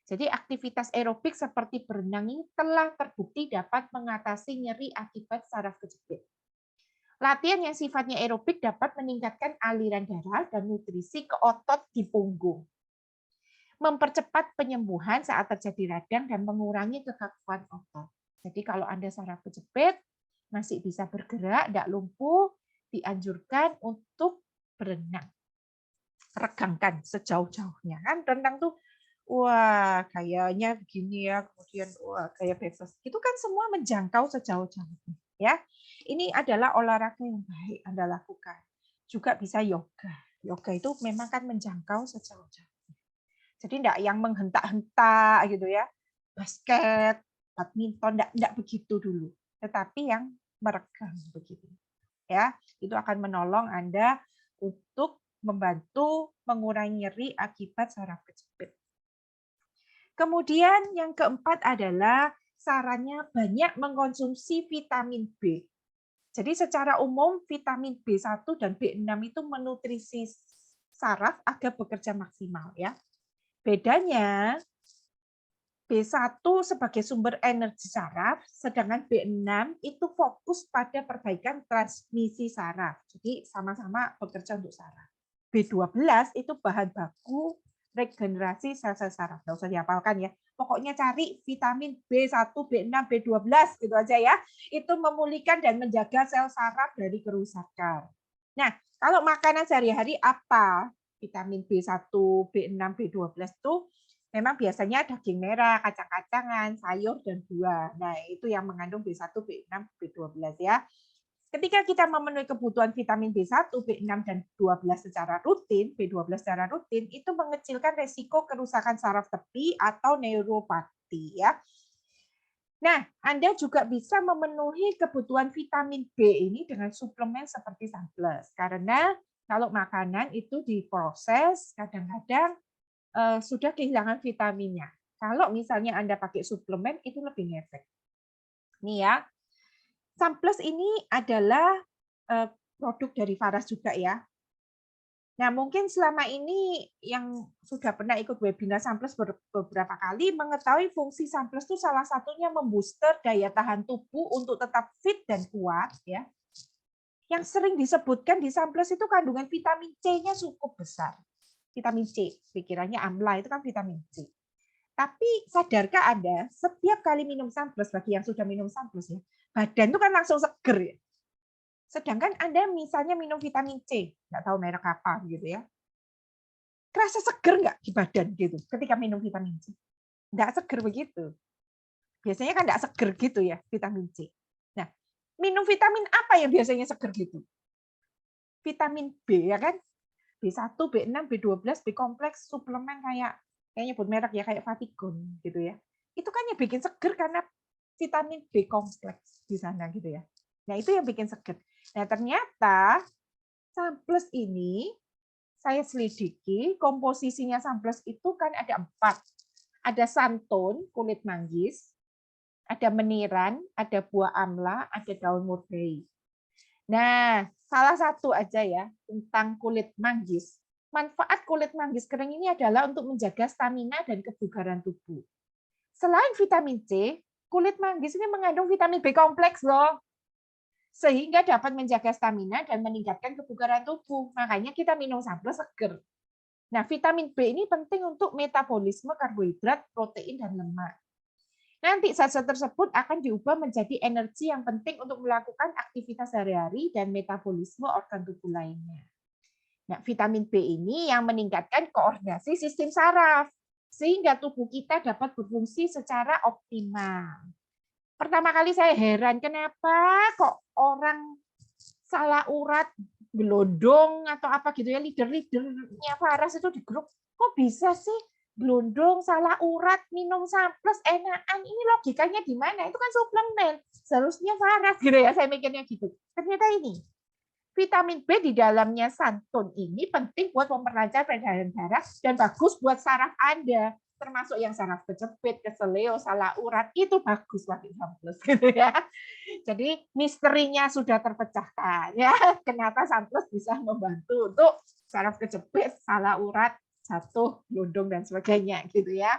Jadi aktivitas aerobik seperti berenang ini telah terbukti dapat mengatasi nyeri akibat saraf kejepit. Latihan yang sifatnya aerobik dapat meningkatkan aliran darah dan nutrisi ke otot di punggung. Mempercepat penyembuhan saat terjadi radang dan mengurangi kekakuan otot. Jadi kalau Anda saraf kejepit, masih bisa bergerak, tidak lumpuh, dianjurkan untuk berenang. Regangkan sejauh-jauhnya. Kan renang tuh wah, kayaknya begini ya, kemudian wah, kayak bebas. Itu kan semua menjangkau sejauh-jauhnya, ya. Ini adalah olahraga yang baik Anda lakukan. Juga bisa yoga. Yoga itu memang kan menjangkau sejauh-jauhnya. Jadi enggak yang menghentak-hentak gitu ya. Basket, badminton enggak begitu dulu, tetapi yang meregang begitu. Ya, itu akan menolong Anda untuk membantu mengurangi nyeri akibat saraf kejepit. Kemudian yang keempat adalah sarannya banyak mengkonsumsi vitamin B. Jadi secara umum vitamin B1 dan B6 itu menutrisi saraf agar bekerja maksimal ya. Bedanya B1 sebagai sumber energi saraf, sedangkan B6 itu fokus pada perbaikan transmisi saraf. Jadi sama-sama bekerja untuk saraf. B12 itu bahan baku regenerasi sel-sel saraf. Nggak usah dihafalkan ya. Pokoknya cari vitamin B1, B6, B12 gitu aja ya. Itu memulihkan dan menjaga sel saraf dari kerusakan. Nah, kalau makanan sehari-hari apa? Vitamin B1, B6, B12 itu memang biasanya daging merah, kacang-kacangan, sayur, dan buah. Nah, itu yang mengandung B1, B6, B12 ya. Ketika kita memenuhi kebutuhan vitamin B1, B6, dan B12 secara rutin, B12 secara rutin, itu mengecilkan resiko kerusakan saraf tepi atau neuropati. Ya. Nah, Anda juga bisa memenuhi kebutuhan vitamin B ini dengan suplemen seperti Sunplus. Karena kalau makanan itu diproses, kadang-kadang sudah kehilangan vitaminnya. Kalau misalnya Anda pakai suplemen, itu lebih ngefek. Nih ya, Sunplus ini adalah produk dari Faras juga ya. Nah, mungkin selama ini yang sudah pernah ikut webinar Sunplus beberapa kali mengetahui fungsi Sunplus itu salah satunya membooster daya tahan tubuh untuk tetap fit dan kuat ya. Yang sering disebutkan di Sunplus itu kandungan vitamin C-nya cukup besar. Vitamin C, pikirannya amla itu kan vitamin C. Tapi sadarkah Anda, setiap kali minum Sunplus, bagi yang sudah minum Sunplus ya, badan itu kan langsung seger ya. Sedangkan Anda misalnya minum vitamin C, nggak tahu merek apa gitu ya, kerasa seger nggak di badan gitu ketika minum vitamin C? Nggak seger begitu. Biasanya kan nggak seger gitu ya vitamin C. Nah, minum vitamin apa yang biasanya seger gitu? Vitamin B ya kan? B1, B6, B12, B kompleks, suplemen kayak kayak nyebut merek ya, kayak Vatigon gitu ya. Itu kan yang bikin seger karena vitamin B kompleks di sana gitu ya. Nah, itu yang bikin seger. Nah, ternyata Sunplus ini saya selidiki, komposisinya Sunplus itu kan ada 4. Ada santon, kulit manggis, ada meniran, ada buah amla, ada daun murghei. Nah, salah satu aja ya tentang kulit manggis. Manfaat kulit manggis kering ini adalah untuk menjaga stamina dan kebugaran tubuh. Selain vitamin C, kulit manggis ini mengandung vitamin B kompleks loh. Sehingga dapat menjaga stamina dan meningkatkan kebugaran tubuh. Makanya kita minum Sunplus seger. Nah, vitamin B ini penting untuk metabolisme karbohidrat, protein, dan lemak. Nanti zat-zat tersebut akan diubah menjadi energi yang penting untuk melakukan aktivitas sehari-hari dan metabolisme organ tubuh lainnya. Nah, vitamin B ini yang meningkatkan koordinasi sistem saraf, sehingga tubuh kita dapat berfungsi secara optimal. Pertama kali saya heran, kenapa kok orang salah urat, gelondong atau apa gitu ya, leader-leadernya Faras itu di grup, kok bisa sih gelondong, salah urat, minum Sunplus, enakan, ini logikanya di mana? Itu kan suplemen, seharusnya Faras gitu ya, saya mikirnya gitu. Ternyata ini, vitamin B di dalamnya santon ini penting buat memperlancar peredaran darah dan bagus buat saraf Anda, termasuk yang saraf kejepit, keseleo, salah urat, itu bagus pakai Sunplus gitu ya. Jadi misterinya sudah terpecahkan ya. Kenapa Sunplus bisa membantu untuk saraf kejepit, salah urat, jatuh, gelondong dan sebagainya gitu ya.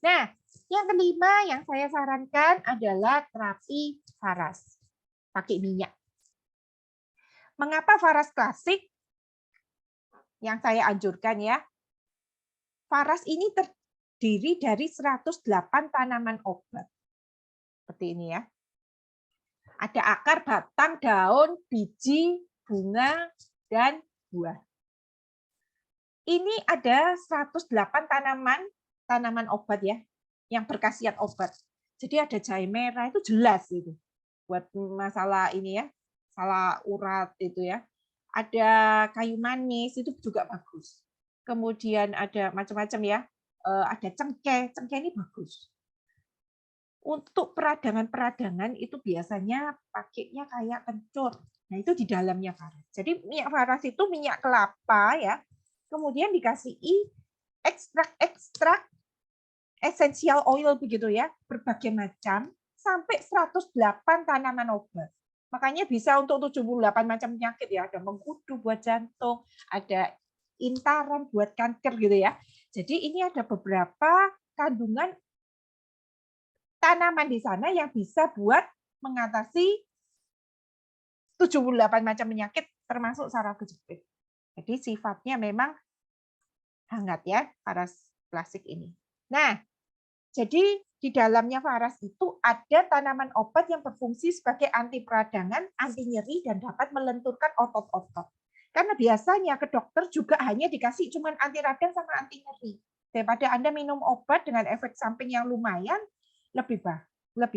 Nah, yang kelima yang saya sarankan adalah terapi Faras. Pakai minyak. Mengapa Faras klasik yang saya anjurkan ya? Faras ini terdiri dari 108 tanaman obat. Seperti ini ya. Ada akar, batang, daun, biji, bunga, dan buah. Ini ada 108 tanaman obat ya, yang berkhasiat obat. Jadi ada jahe merah, itu jelas itu. Buat masalah ini ya, salah urat itu ya. Ada kayu manis, itu juga bagus. Kemudian ada macam-macam ya, ada cengkeh ini bagus. Untuk peradangan itu biasanya pakainya kayak kencur. Nah, itu di dalamnya Faras. Jadi minyak Faras itu minyak kelapa ya. Kemudian dikasih ekstrak essential oil begitu ya, berbagai macam sampai 108 tanaman obat. Makanya bisa untuk 78 macam penyakit ya, ada mengkudu buat jantung, ada intaran buat kanker gitu ya. Jadi ini ada beberapa kandungan tanaman di sana yang bisa buat mengatasi 78 macam penyakit termasuk saraf kejepit. Jadi sifatnya memang hangat ya, Faras klasik ini. Nah, jadi di dalamnya Faras itu ada tanaman obat yang berfungsi sebagai anti peradangan, anti nyeri, dan dapat melenturkan otot-otot. Karena biasanya ke dokter juga hanya dikasih cuma anti radang sama anti nyeri. Daripada Anda minum obat dengan efek samping yang lumayan, lebih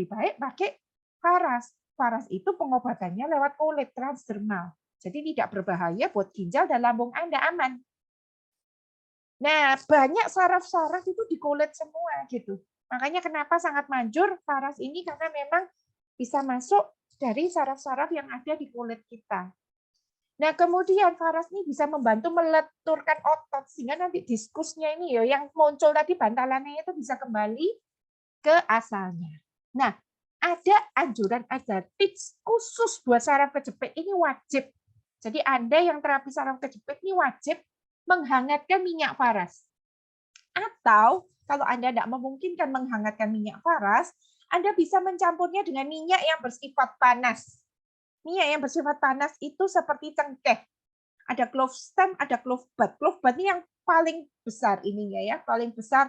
baik pakai Faras. Faras itu pengobatannya lewat kulit transdermal. Jadi tidak berbahaya buat ginjal dan lambung Anda, aman. Nah, banyak saraf-saraf itu di kulit semua gitu. Makanya kenapa sangat manjur Faras ini, karena memang bisa masuk dari saraf-saraf yang ada di kulit kita. Nah, kemudian Faras ini bisa membantu melenturkan otot sehingga nanti diskusnya ini ya yang muncul tadi bantalannya itu bisa kembali ke asalnya. Nah, ada anjuran, ada tips khusus buat saraf kejepit ini wajib. Jadi Anda yang terapi saraf kejepit ini wajib menghangatkan minyak Faras. Atau kalau Anda tidak memungkinkan menghangatkan minyak Faras, Anda bisa mencampurnya dengan minyak yang bersifat panas. Minyak yang bersifat panas itu seperti cengkeh. Ada clove stem, ada clove bud. Clove bud ini yang paling besar ininya ya, paling besar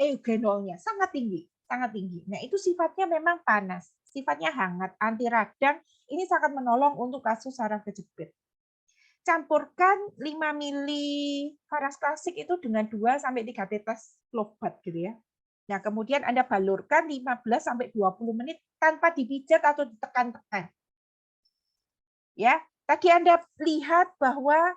eugenolnya, sangat tinggi, sangat tinggi. Nah, itu sifatnya memang panas, sifatnya hangat, anti radang. Ini sangat menolong untuk kasus saraf kejepit. Campurkan 5 mili Faras klasik itu dengan 2 sampai 3 tetes clove bud gitu ya. Nah, kemudian Anda balurkan 15 sampai 20 menit tanpa dipijat atau ditekan-tekan. Ya, tadi Anda lihat bahwa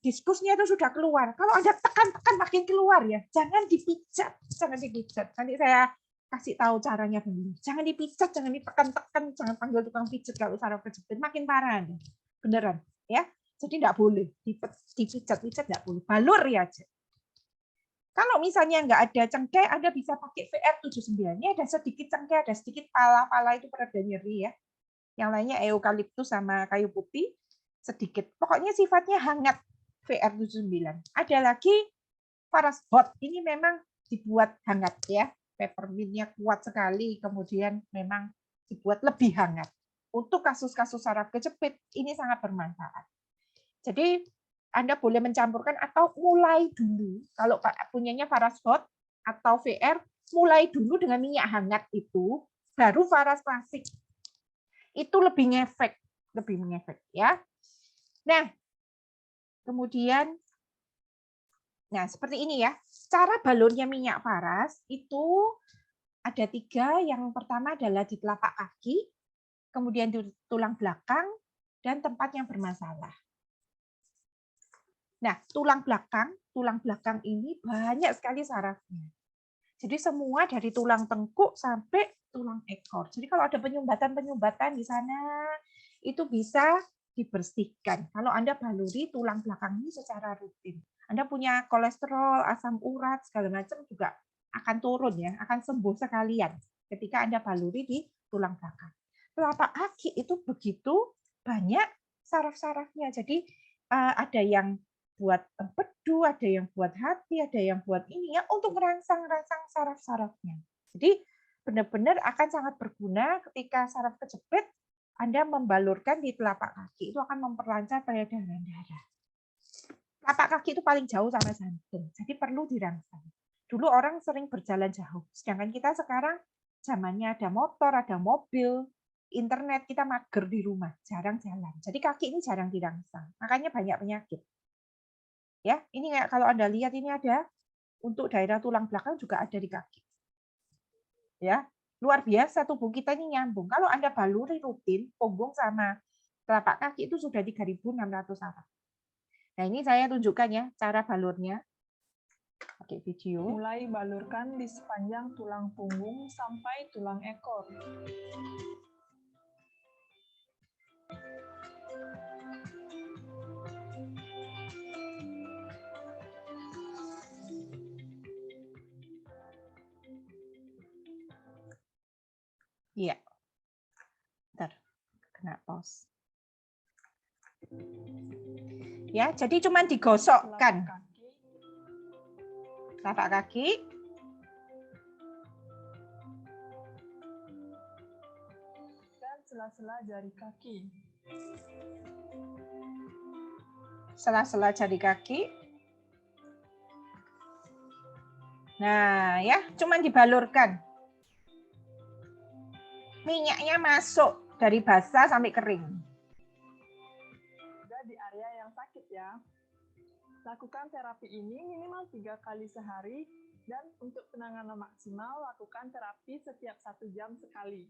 diskusnya itu sudah keluar. Kalau Anda tekan-tekan makin keluar ya. Jangan dipijat, jangan dipijat. Nanti saya kasih tahu caranya dulu. Jangan dipijat, jangan ditekan-tekan, jangan panggil tukang pijat kalau saraf kejepit, makin parah Anda. Beneran, ya. Jadi enggak boleh dipijat-pijat, enggak boleh. Balur ya aja. Kalau misalnya nggak ada cengkeh, Anda bisa pakai VR79. Ini ada sedikit cengkeh, ada sedikit pala-pala itu pereda nyeri ya. Yang lainnya eukaliptus sama kayu putih sedikit. Pokoknya sifatnya hangat VR79. Ada lagi Faras Hot. Ini memang dibuat hangat ya. Peppermintnya kuat sekali, kemudian memang dibuat lebih hangat. Untuk kasus-kasus saraf kejepit ini sangat bermanfaat. Jadi Anda boleh mencampurkan atau mulai dulu kalau punyanya Faras Hot atau VR, mulai dulu dengan minyak hangat itu, baru Faras klasik. Itu lebih ngefek ya. Nah, kemudian seperti ini ya. Cara balurnya minyak Faras itu ada 3. Yang pertama adalah di telapak kaki, kemudian di tulang belakang, dan tempat yang bermasalah. Nah, tulang belakang ini banyak sekali sarafnya. Jadi semua dari tulang tengkuk sampai tulang ekor. Jadi kalau ada penyumbatan di sana, itu bisa dibersihkan. Kalau Anda baluri tulang belakang ini secara rutin. Anda punya kolesterol, asam urat, segala macam juga akan turun ya, akan sembuh sekalian ketika Anda baluri di tulang belakang. Telapak kaki itu begitu banyak saraf-sarafnya. Jadi ada yang buat empedu, ada yang buat hati, ada yang buat ini ya, untuk merangsang saraf-sarafnya. Jadi benar-benar akan sangat berguna ketika saraf kejepit, Anda membalurkan di telapak kaki, itu akan memperlancar peredaran darah. Telapak kaki itu paling jauh sama jantung, jadi perlu dirangsang. Dulu orang sering berjalan jauh, sedangkan kita sekarang zamannya ada motor, ada mobil, internet, kita mager di rumah, jarang jalan. Jadi kaki ini jarang dirangsang, makanya banyak penyakit. Ya, ini kayak kalau Anda lihat ini ada untuk daerah tulang belakang juga ada di kaki. Ya, luar biasa tubuh kita ini nyambung. Kalau Anda baluri rutin, punggung sama telapak kaki itu sudah 3.600 saraf. Nah, ini saya tunjukkan ya cara balurnya. Pakai video. Mulai balurkan di sepanjang tulang punggung sampai tulang ekor. Iya. Bentar, kena pause. Ya, jadi cuma digosokkan telapak kaki. Dan sela-sela jari kaki. Sela-sela jari kaki. Nah, ya, cuma dibalurkan. Minyaknya masuk dari basah sampai kering. Juga di area yang sakit ya. Lakukan terapi ini minimal 3 kali sehari, dan untuk penanganan maksimal, lakukan terapi setiap 1 jam sekali.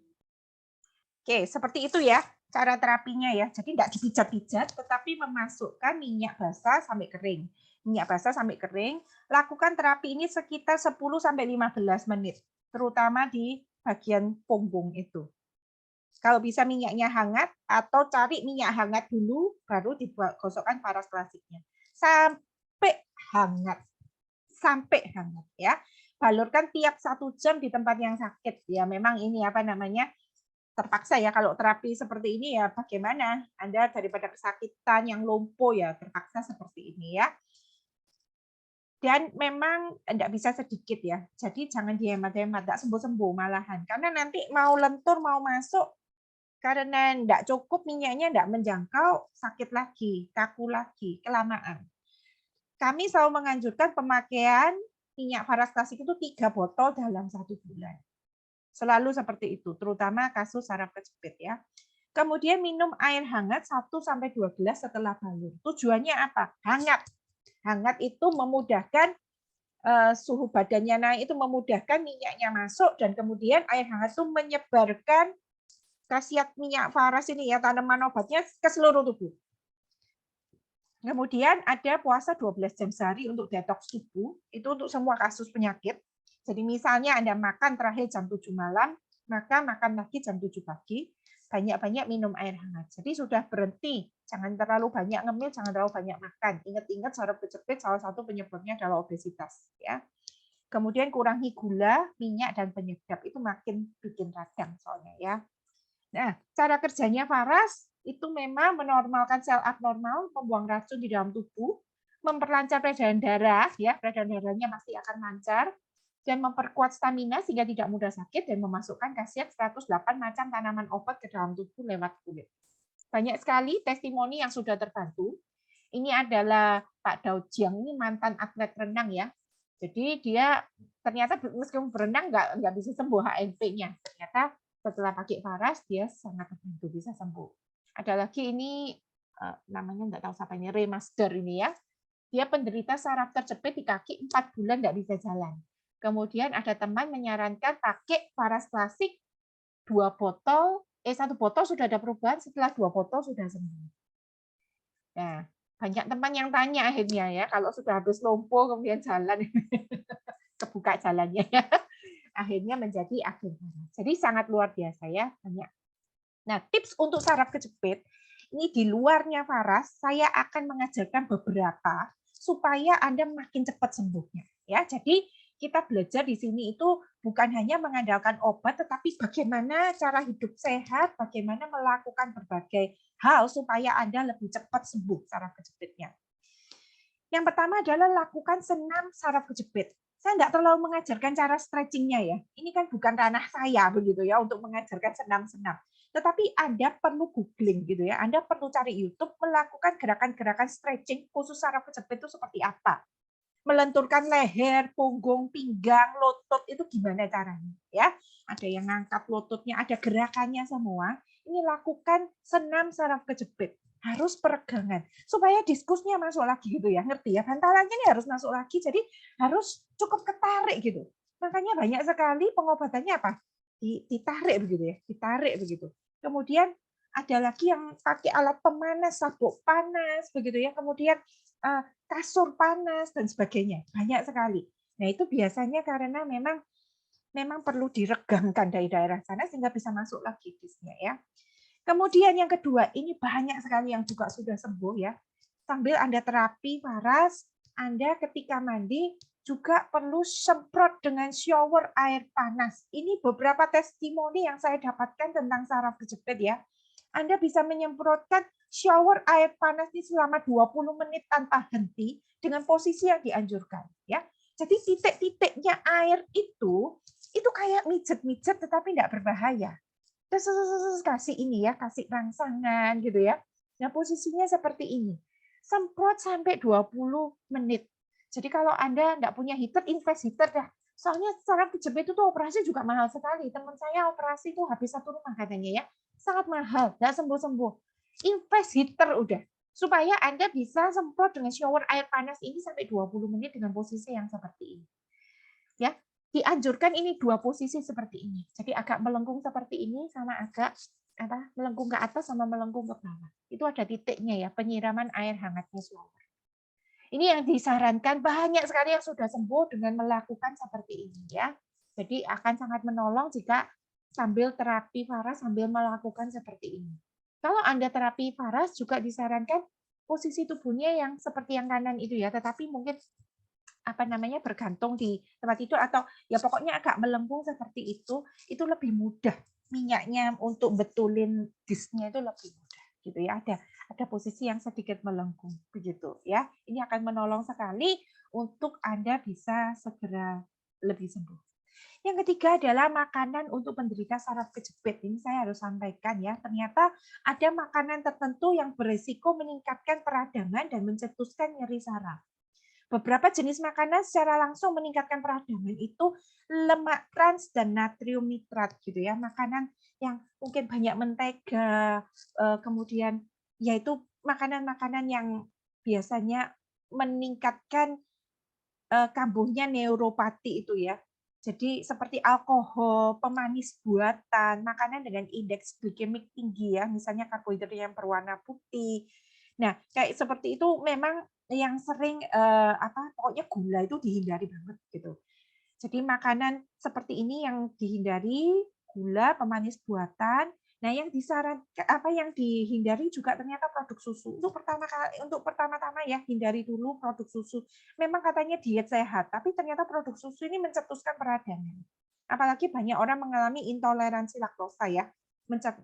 Oke, seperti itu ya cara terapinya ya. Jadi tidak dipijat-pijat, tetapi memasukkan minyak basah sampai kering. Minyak basah sampai kering. Lakukan terapi ini sekitar 10-15 menit, terutama di bagian punggung itu. Kalau bisa minyaknya hangat, atau cari minyak hangat dulu, baru digosokkan Faras klasiknya. Sampai hangat ya. Balurkan tiap 1 jam di tempat yang sakit. Ya memang ini terpaksa ya kalau terapi seperti ini ya bagaimana? Anda daripada kesakitan yang lumpuh ya terpaksa seperti ini ya. Dan memang tidak bisa sedikit ya. Jadi jangan dihemat-hemat, tidak sembuh-sembuh malahan. Karena nanti mau lentur, mau masuk, karena tidak cukup minyaknya tidak menjangkau, sakit lagi, kaku lagi, kelamaan. Kami selalu menganjurkan pemakaian minyak Faras klasik itu 3 botol dalam 1 bulan. Selalu seperti itu, terutama kasus saraf kejepit ya. Kemudian minum air hangat 1-2 gelas setelah balur. Tujuannya apa? Hangat. Hangat itu memudahkan suhu badannya naik, itu memudahkan minyaknya masuk, dan kemudian air hangat itu menyebarkan khasiat minyak Faras ini ya, tanaman obatnya ke seluruh tubuh. Kemudian ada puasa 12 jam sehari untuk detoks tubuh, itu untuk semua kasus penyakit. Jadi misalnya Anda makan terakhir jam 7 malam, maka makan lagi jam 7 pagi, banyak-banyak minum air hangat. Jadi sudah berhenti, jangan terlalu banyak ngemil, jangan terlalu banyak makan. Ingat-ingat saraf kejepit salah satu penyebabnya adalah obesitas. Ya. Kemudian kurangi gula, minyak, dan penyedap, itu makin bikin radang soalnya ya. Nah, cara kerjanya Faras itu memang menormalkan sel abnormal, membuang racun di dalam tubuh, memperlancar peredaran darah, ya, peredaran darahnya pasti akan lancar, dan memperkuat stamina sehingga tidak mudah sakit, dan memasukkan khasiat 108 macam tanaman obat ke dalam tubuh lewat kulit. Banyak sekali testimoni yang sudah terbantu. Ini adalah Pak Daud Jiang, ini mantan atlet renang ya. Jadi dia ternyata meskipun berenang nggak bisa sembuh HNP-nya. Ternyata setelah pakai Faras dia sangat terbantu, bisa sembuh. Ada lagi ini namanya nggak tahu siapa ini, Remaster ini ya. Dia penderita saraf terjepit di kaki 4 bulan nggak bisa jalan. Kemudian ada teman menyarankan pakai Faras klasik 1 botol sudah ada perubahan, setelah 2 botol sudah sembuh. Nah, banyak teman yang tanya akhirnya ya, kalau sudah habis lumpuh kemudian jalan kebuka jalannya. Akhirnya menjadi agen Faras. Jadi sangat luar biasa ya, banyak. Nah, tips untuk saraf kejepit ini di luarnya Faras, saya akan mengajarkan beberapa supaya Anda makin cepat sembuhnya. Ya, jadi kita belajar di sini itu bukan hanya mengandalkan obat, tetapi bagaimana cara hidup sehat, bagaimana melakukan berbagai hal supaya Anda lebih cepat sembuh saraf kejepitnya. Yang pertama adalah lakukan senam saraf kejepit. Saya nggak terlalu mengajarkan cara stretching-nya ya. Ini kan bukan ranah saya begitu ya untuk mengajarkan senam-senam. Tetapi Anda perlu googling gitu ya. Anda perlu cari YouTube melakukan gerakan-gerakan stretching khusus saraf kejepit itu seperti apa. Melenturkan leher, punggung, pinggang, lutut itu gimana caranya ya. Ada yang ngangkat lututnya, ada gerakannya semua. Ini lakukan senam saraf kejepit. Harus peregangan supaya diskusnya masuk lagi gitu ya, ngerti ya, bantalannya ini harus masuk lagi, jadi harus cukup ketarik gitu. Makanya banyak sekali pengobatannya apa, ditarik begitu ya, ditarik begitu. Kemudian ada lagi yang pakai alat pemanas, sabuk panas begitu ya, kemudian kasur panas dan sebagainya, banyak sekali. Nah itu biasanya karena memang perlu diregangkan dari daerah sana sehingga bisa masuk lagi disnya ya. Kemudian yang kedua, ini banyak sekali yang juga sudah sembuh ya. Sambil Anda terapi Faras, Anda ketika mandi juga perlu semprot dengan shower air panas. Ini beberapa testimoni yang saya dapatkan tentang saraf kejepit ya. Anda bisa menyemprotkan shower air panas ini selama 20 menit tanpa henti dengan posisi yang dianjurkan ya. Jadi titik-titiknya air itu kayak mijet-mijet tetapi tidak berbahaya. Terus kasih ini ya, kasih rangsangan gitu ya. Nah, posisinya seperti ini. Semprot sampai 20 menit. Jadi kalau Anda nggak punya heater, invest heater dah. Soalnya saraf kejepit itu operasi juga mahal sekali. Teman saya operasi itu habis 1 rumah katanya ya. Sangat mahal, nggak sembuh-sembuh. Invest heater udah. Supaya Anda bisa semprot dengan shower air panas ini sampai 20 menit dengan posisi yang seperti ini. Ya, dianjurkan ini 2 posisi seperti ini. Jadi agak melengkung seperti ini sama agak melengkung ke atas sama melengkung ke bawah. Itu ada titiknya ya, penyiraman air hangatnya shower. Ini yang disarankan banyak sekali yang sudah sembuh dengan melakukan seperti ini ya. Jadi akan sangat menolong jika sambil terapi Faras sambil melakukan seperti ini. Kalau Anda terapi Faras juga disarankan posisi tubuhnya yang seperti yang kanan itu ya, tetapi mungkin bergantung di tempat tidur atau ya pokoknya agak melengkung seperti itu lebih mudah minyaknya untuk betulin disknya itu lebih mudah gitu ya, ada posisi yang sedikit melengkung begitu ya. Ini akan menolong sekali untuk Anda bisa segera lebih sembuh. Yang ketiga adalah makanan untuk penderita saraf kejepit. Ini saya harus sampaikan ya, ternyata ada makanan tertentu yang berisiko meningkatkan peradangan dan mencetuskan nyeri saraf. Beberapa jenis makanan secara langsung meningkatkan peradangan itu lemak trans dan natrium nitrat gitu ya. Makanan yang mungkin banyak mentega, kemudian yaitu makanan-makanan yang biasanya meningkatkan kambuhnya neuropati itu ya. Jadi seperti alkohol, pemanis buatan, makanan dengan indeks glikemik tinggi ya, misalnya karbohidrat yang berwarna putih, Nah, kayak seperti itu memang yang sering pokoknya gula itu dihindari banget gitu. Jadi makanan seperti ini yang dihindari, gula, pemanis buatan. Nah, yang yang dihindari juga ternyata produk susu. Untuk pertama-tama ya, hindari dulu produk susu. Memang katanya diet sehat, tapi ternyata produk susu ini mencetuskan peradangan. Apalagi banyak orang mengalami intoleransi laktosa ya,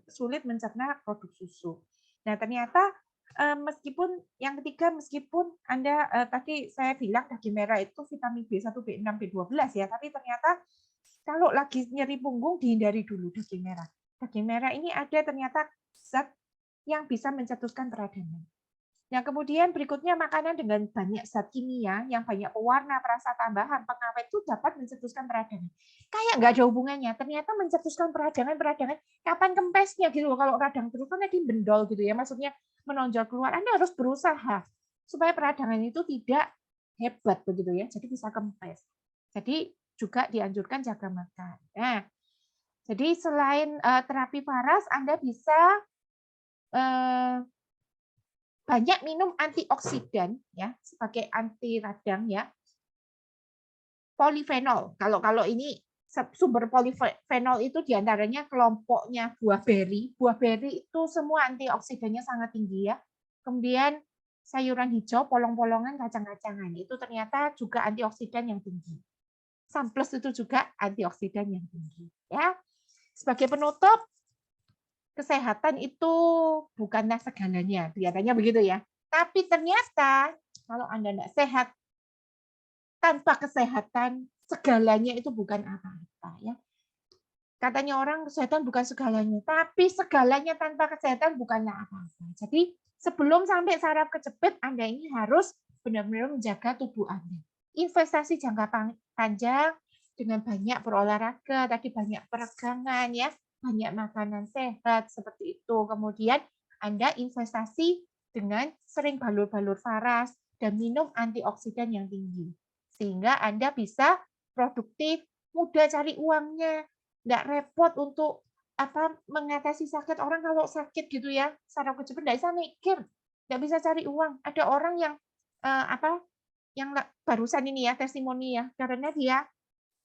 sulit mencerna produk susu. Nah, ternyata meskipun yang ketiga, meskipun Anda tadi saya bilang daging merah itu vitamin B1, B6, B12 ya, tapi ternyata kalau lagi nyeri punggung dihindari dulu daging merah. Daging merah ini ada ternyata zat yang bisa mencetuskan peradangan. Nah, kemudian berikutnya makanan dengan banyak zat kimia, yang banyak pewarna, perasa tambahan, pengawet itu dapat mencetuskan peradangan. Kayak nggak ada hubungannya, ternyata mencetuskan peradangan, kapan kempesnya gitu loh. Kalau radang terus kan nanti bendol gitu ya, maksudnya menonjol keluar. Anda harus berusaha supaya peradangan itu tidak hebat begitu ya, jadi bisa kempes. Jadi juga dianjurkan jaga makan. Nah, jadi selain terapi paras, Anda bisa banyak minum antioksidan ya sebagai anti radang ya. Polifenol. Kalau ini sumber polifenol itu diantaranya kelompoknya buah beri. Buah beri itu semua antioksidannya sangat tinggi ya. Kemudian sayuran hijau, polong-polongan, kacang-kacangan itu ternyata juga antioksidan yang tinggi. Samples itu juga antioksidan yang tinggi ya. Sebagai penutup, kesehatan itu bukanlah segalanya, kelihatannya begitu ya. Tapi ternyata kalau Anda tidak sehat, tanpa kesehatan segalanya itu bukan apa-apa ya. Katanya orang kesehatan bukan segalanya, tapi segalanya tanpa kesehatan bukanlah apa-apa. Jadi sebelum sampai saraf kejepit, Anda ini harus benar-benar menjaga tubuh Anda. Investasi jangka panjang dengan banyak berolahraga, tadi banyak peregangan ya, banyak makanan sehat seperti itu. Kemudian Anda investasi dengan sering balur-balur faras dan minum antioksidan yang tinggi. Sehingga Anda bisa produktif, mudah cari uangnya, nggak repot untuk mengatasi sakit. Orang kalau sakit gitu ya, saraf kejepit nggak bisa mikir, nggak bisa cari uang. Ada orang yang yang barusan ini ya testimoni ya, karena dia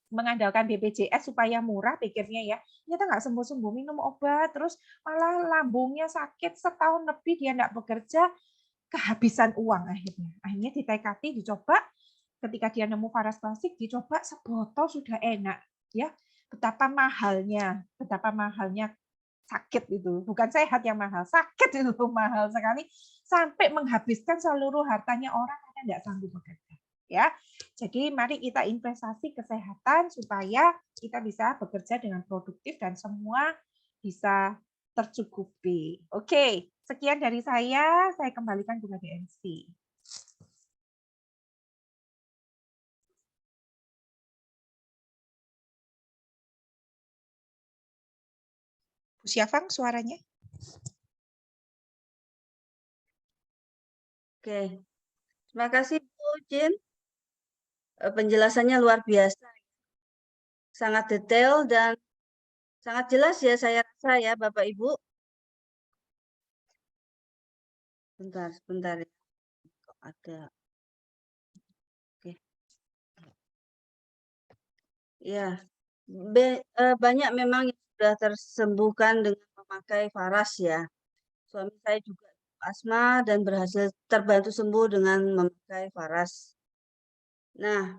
mengandalkan BPJS supaya murah pikirnya ya, ternyata nggak sembuh-sembuh, minum obat terus malah lambungnya sakit setahun lebih dia nggak bekerja, kehabisan uang akhirnya ditekati dicoba, ketika dia nemu faras klasik dicoba sebotol sudah enak ya, betapa mahalnya sakit itu, bukan sehat yang mahal, sakit itu mahal sekali sampai menghabiskan seluruh hartanya orang karena tidak sanggup bekerja ya. Jadi mari kita investasi kesehatan supaya kita bisa bekerja dengan produktif dan semua bisa tercukupi. Oke, sekian dari saya kembalikan kepada MC. Bu Syafang suaranya. Oke, terima kasih Bu Jin. Penjelasannya luar biasa, sangat detail dan sangat jelas ya saya rasa ya Bapak Ibu. Sebentar ya. Kok ada. Oke. Ya, banyak memang yang sudah tersembuhkan dengan memakai faras ya. Suami saya juga asma dan berhasil terbantu sembuh dengan memakai faras. Nah,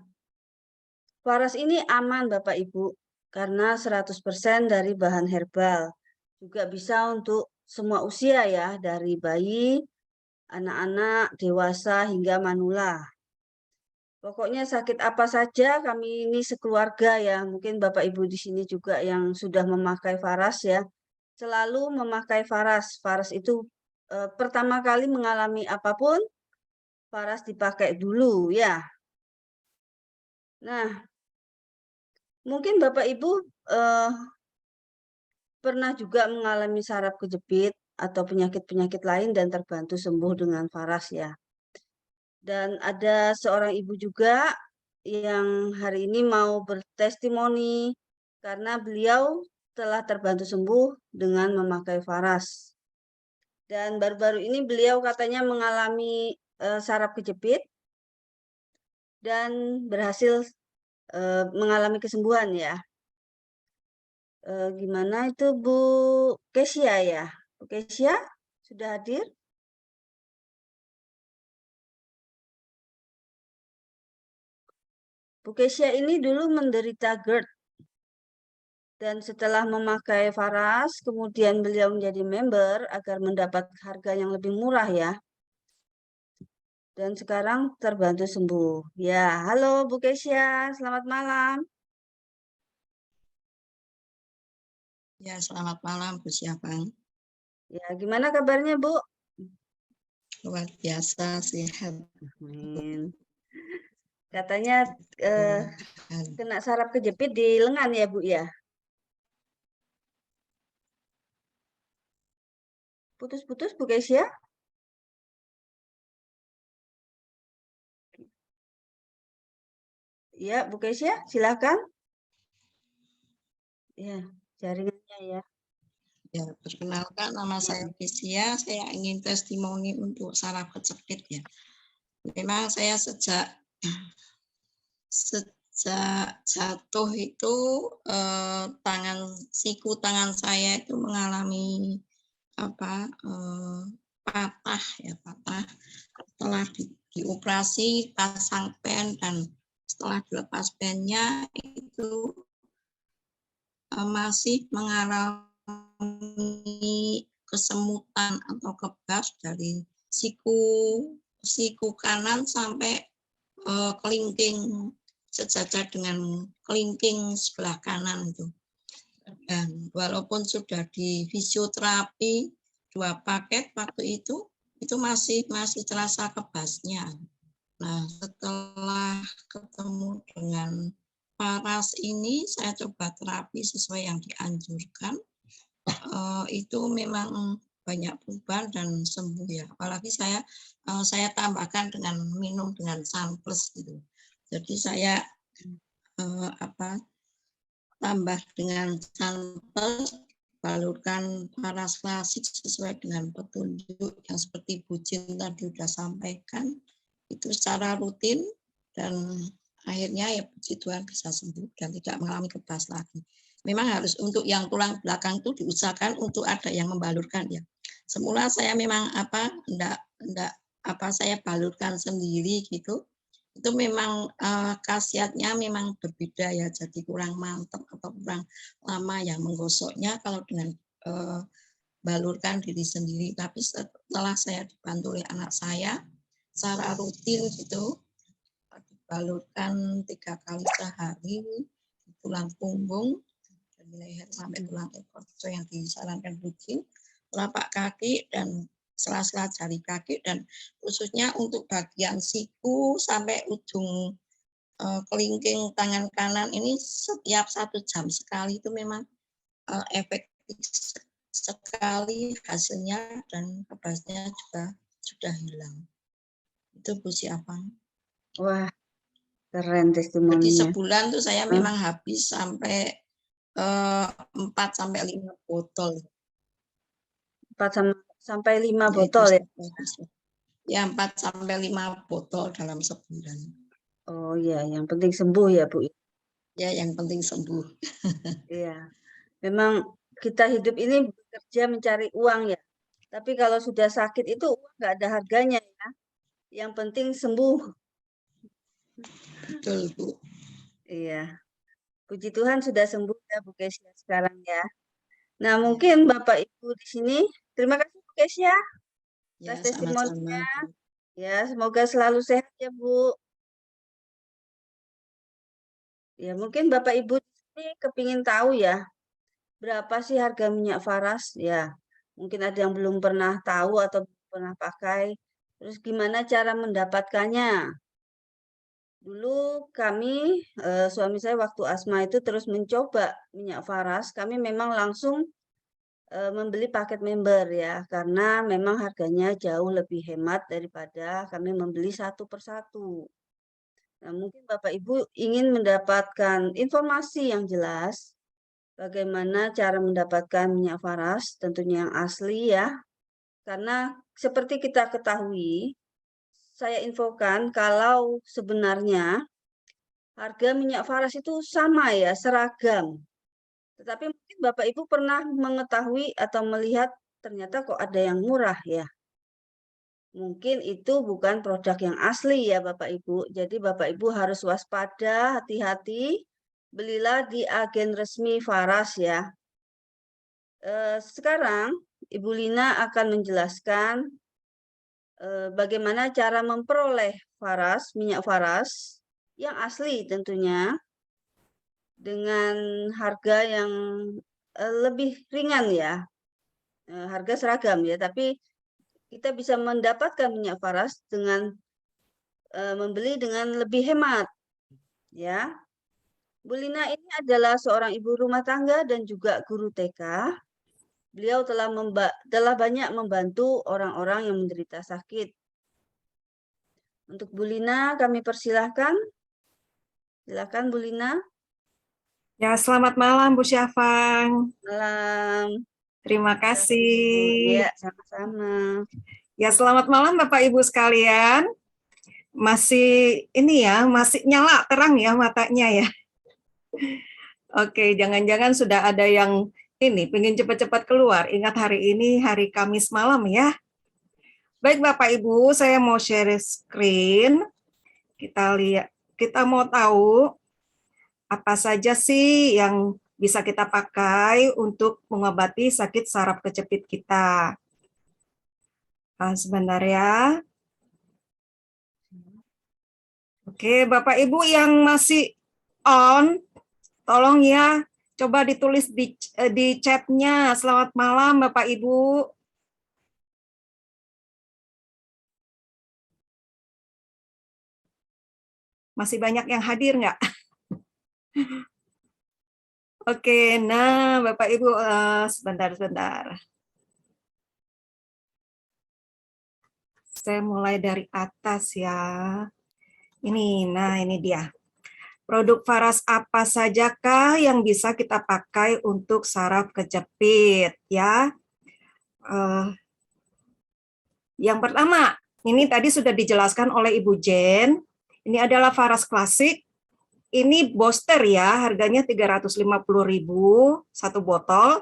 faras ini aman Bapak Ibu karena 100% dari bahan herbal. Juga bisa untuk semua usia ya, dari bayi, anak-anak, dewasa hingga manula. Pokoknya sakit apa saja kami ini sekeluarga ya, mungkin Bapak Ibu di sini juga yang sudah memakai faras ya, selalu memakai faras. Faras itu pertama kali mengalami apapun, faras dipakai dulu ya. Nah, mungkin Bapak Ibu pernah juga mengalami saraf kejepit atau penyakit-penyakit lain dan terbantu sembuh dengan faras ya. Dan ada seorang ibu juga yang hari ini mau bertestimoni karena beliau telah terbantu sembuh dengan memakai faras. Dan baru-baru ini beliau katanya mengalami saraf kejepit dan berhasil mengalami kesembuhan ya. Gimana itu Bu Kesia ya? Bu Kesia sudah hadir? Bu Kesia ini dulu menderita GERD dan setelah memakai Faras, kemudian beliau menjadi member agar mendapat harga yang lebih murah ya. Dan sekarang terbantu sembuh. Ya, halo Bu Kesia, selamat malam. Ya, selamat malam Bu Syafang. Ya, gimana kabarnya Bu? Luar biasa sehat. Amin. Katanya kena saraf kejepit di lengan ya Bu ya? Putus-putus Bu Kesia? Ya, Bu Kesia, silakan. Ya, jaringannya ya. Ya, perkenalkan nama saya Kesia, saya ingin testimoni untuk saraf kejepit ya. Memang saya sejak jatuh itu siku tangan saya itu mengalami patah ya, patah. Setelah dioperasi pasang pen dan setelah dilepas pennya itu masih mengalami kesemutan atau kebas dari siku kanan sampai kelingking sejajar dengan kelingking sebelah kanan itu. Dan walaupun sudah di fisioterapi 2 paket waktu itu masih terasa kebasnya. Nah, setelah ketemu dengan Faras ini, saya coba terapi sesuai yang dianjurkan. Itu memang banyak perubahan dan sembuh ya. Apalagi saya tambahkan dengan minum dengan Sunplus gitu. Jadi saya tambah dengan Sunplus, balurkan Faras klasik sesuai dengan petunjuk yang seperti Bu Jin tadi sudah sampaikan. Itu secara rutin dan akhirnya ya puji Tuhan bisa sembuh dan tidak mengalami kebas lagi. Memang harus untuk yang tulang belakang itu diusahakan untuk ada yang membalurkan ya. Semula saya memang saya balurkan sendiri gitu. Itu memang khasiatnya memang berbeda ya, jadi kurang mantap atau kurang lama ya menggosoknya kalau dengan balurkan diri sendiri. Tapi setelah saya dibantu oleh anak saya secara rutin gitu, dibalurkan 3 kali sehari di tulang punggung dari leher sampai tulang ekor yang disarankan rutin, telapak kaki dan sela-sela jari kaki, dan khususnya untuk bagian siku sampai ujung kelingking tangan kanan ini setiap 1 jam sekali itu memang efektif sekali hasilnya dan kebasnya juga sudah hilang. Itu Bu Syafang. Wah, keren Jadi testimoninya. sebulan tuh saya memang habis sampai 4 sampai 5 botol. 4 sampai 5 botol ya? Ya, 4 sampai 5 botol dalam sebulan. Oh iya, yang penting sembuh ya Bu. Ya, yang penting sembuh. Iya, memang kita hidup ini bekerja mencari uang ya. Tapi kalau sudah sakit itu uang nggak ada harganya ya. Yang penting sembuh. Betul, Bu. Iya. Puji Tuhan sudah sembuh ya Bu Kesia sekarang ya. Nah, mungkin Bapak Ibu di sini, terima kasih Bu Kesia Ya, atas testimoninya. sama-sama, Bu. Ya, semoga selalu sehat ya Bu. Ya, mungkin Bapak Ibu di sini kepingin tahu ya, berapa sih harga minyak Faras? Ya, mungkin ada yang belum pernah tahu atau belum pernah pakai. Terus gimana cara mendapatkannya? Dulu kami, suami saya waktu asma itu terus mencoba minyak Faras. Kami memang langsung membeli paket member ya, karena memang harganya jauh lebih hemat daripada kami membeli 1 per 1. Nah, mungkin Bapak Ibu ingin mendapatkan informasi yang jelas, bagaimana cara mendapatkan minyak Faras, tentunya yang asli ya. Karena seperti kita ketahui, saya infokan kalau sebenarnya harga minyak faras itu sama ya, seragam. Tetapi mungkin Bapak Ibu pernah mengetahui atau melihat ternyata kok ada yang murah ya. Mungkin itu bukan produk yang asli ya Bapak Ibu. Jadi Bapak Ibu harus waspada, hati-hati. Belilah di agen resmi Faras ya. Sekarang Ibu Lina akan menjelaskan bagaimana cara memperoleh faras, minyak faras yang asli tentunya dengan harga yang lebih ringan ya, harga seragam ya, tapi kita bisa mendapatkan minyak faras dengan membeli dengan lebih hemat ya. Bu Lina ini adalah seorang ibu rumah tangga dan juga guru TK. Beliau telah banyak membantu orang-orang yang menderita sakit. Untuk Bu Lina kami persilahkan. Silakan Bu Lina. Ya, selamat malam Bu Syafang. Malam. Terima kasih. Ya, sama-sama. Ya, selamat malam Bapak Ibu sekalian. Masih ini ya, masih nyala terang ya matanya ya. Oke, jangan-jangan sudah ada yang ini pengen cepat-cepat keluar. Ingat hari ini hari Kamis malam ya. Baik Bapak Ibu, saya mau share screen. Kita lihat, kita mau tahu apa saja sih yang bisa kita pakai untuk mengobati sakit saraf kejepit kita. Sebentar ya. Oke, Bapak Ibu yang masih on, tolong ya, coba ditulis di chat-nya. Selamat malam Bapak Ibu. Masih banyak yang hadir nggak? Oke, nah Bapak Ibu, sebentar. Saya mulai dari atas ya. Ini dia. Produk Faras apa sajakah yang bisa kita pakai untuk saraf kejepit ya? Yang pertama, ini tadi sudah dijelaskan oleh Ibu Jen. Ini adalah Faras klasik. Ini booster ya, harganya 350.000 satu botol.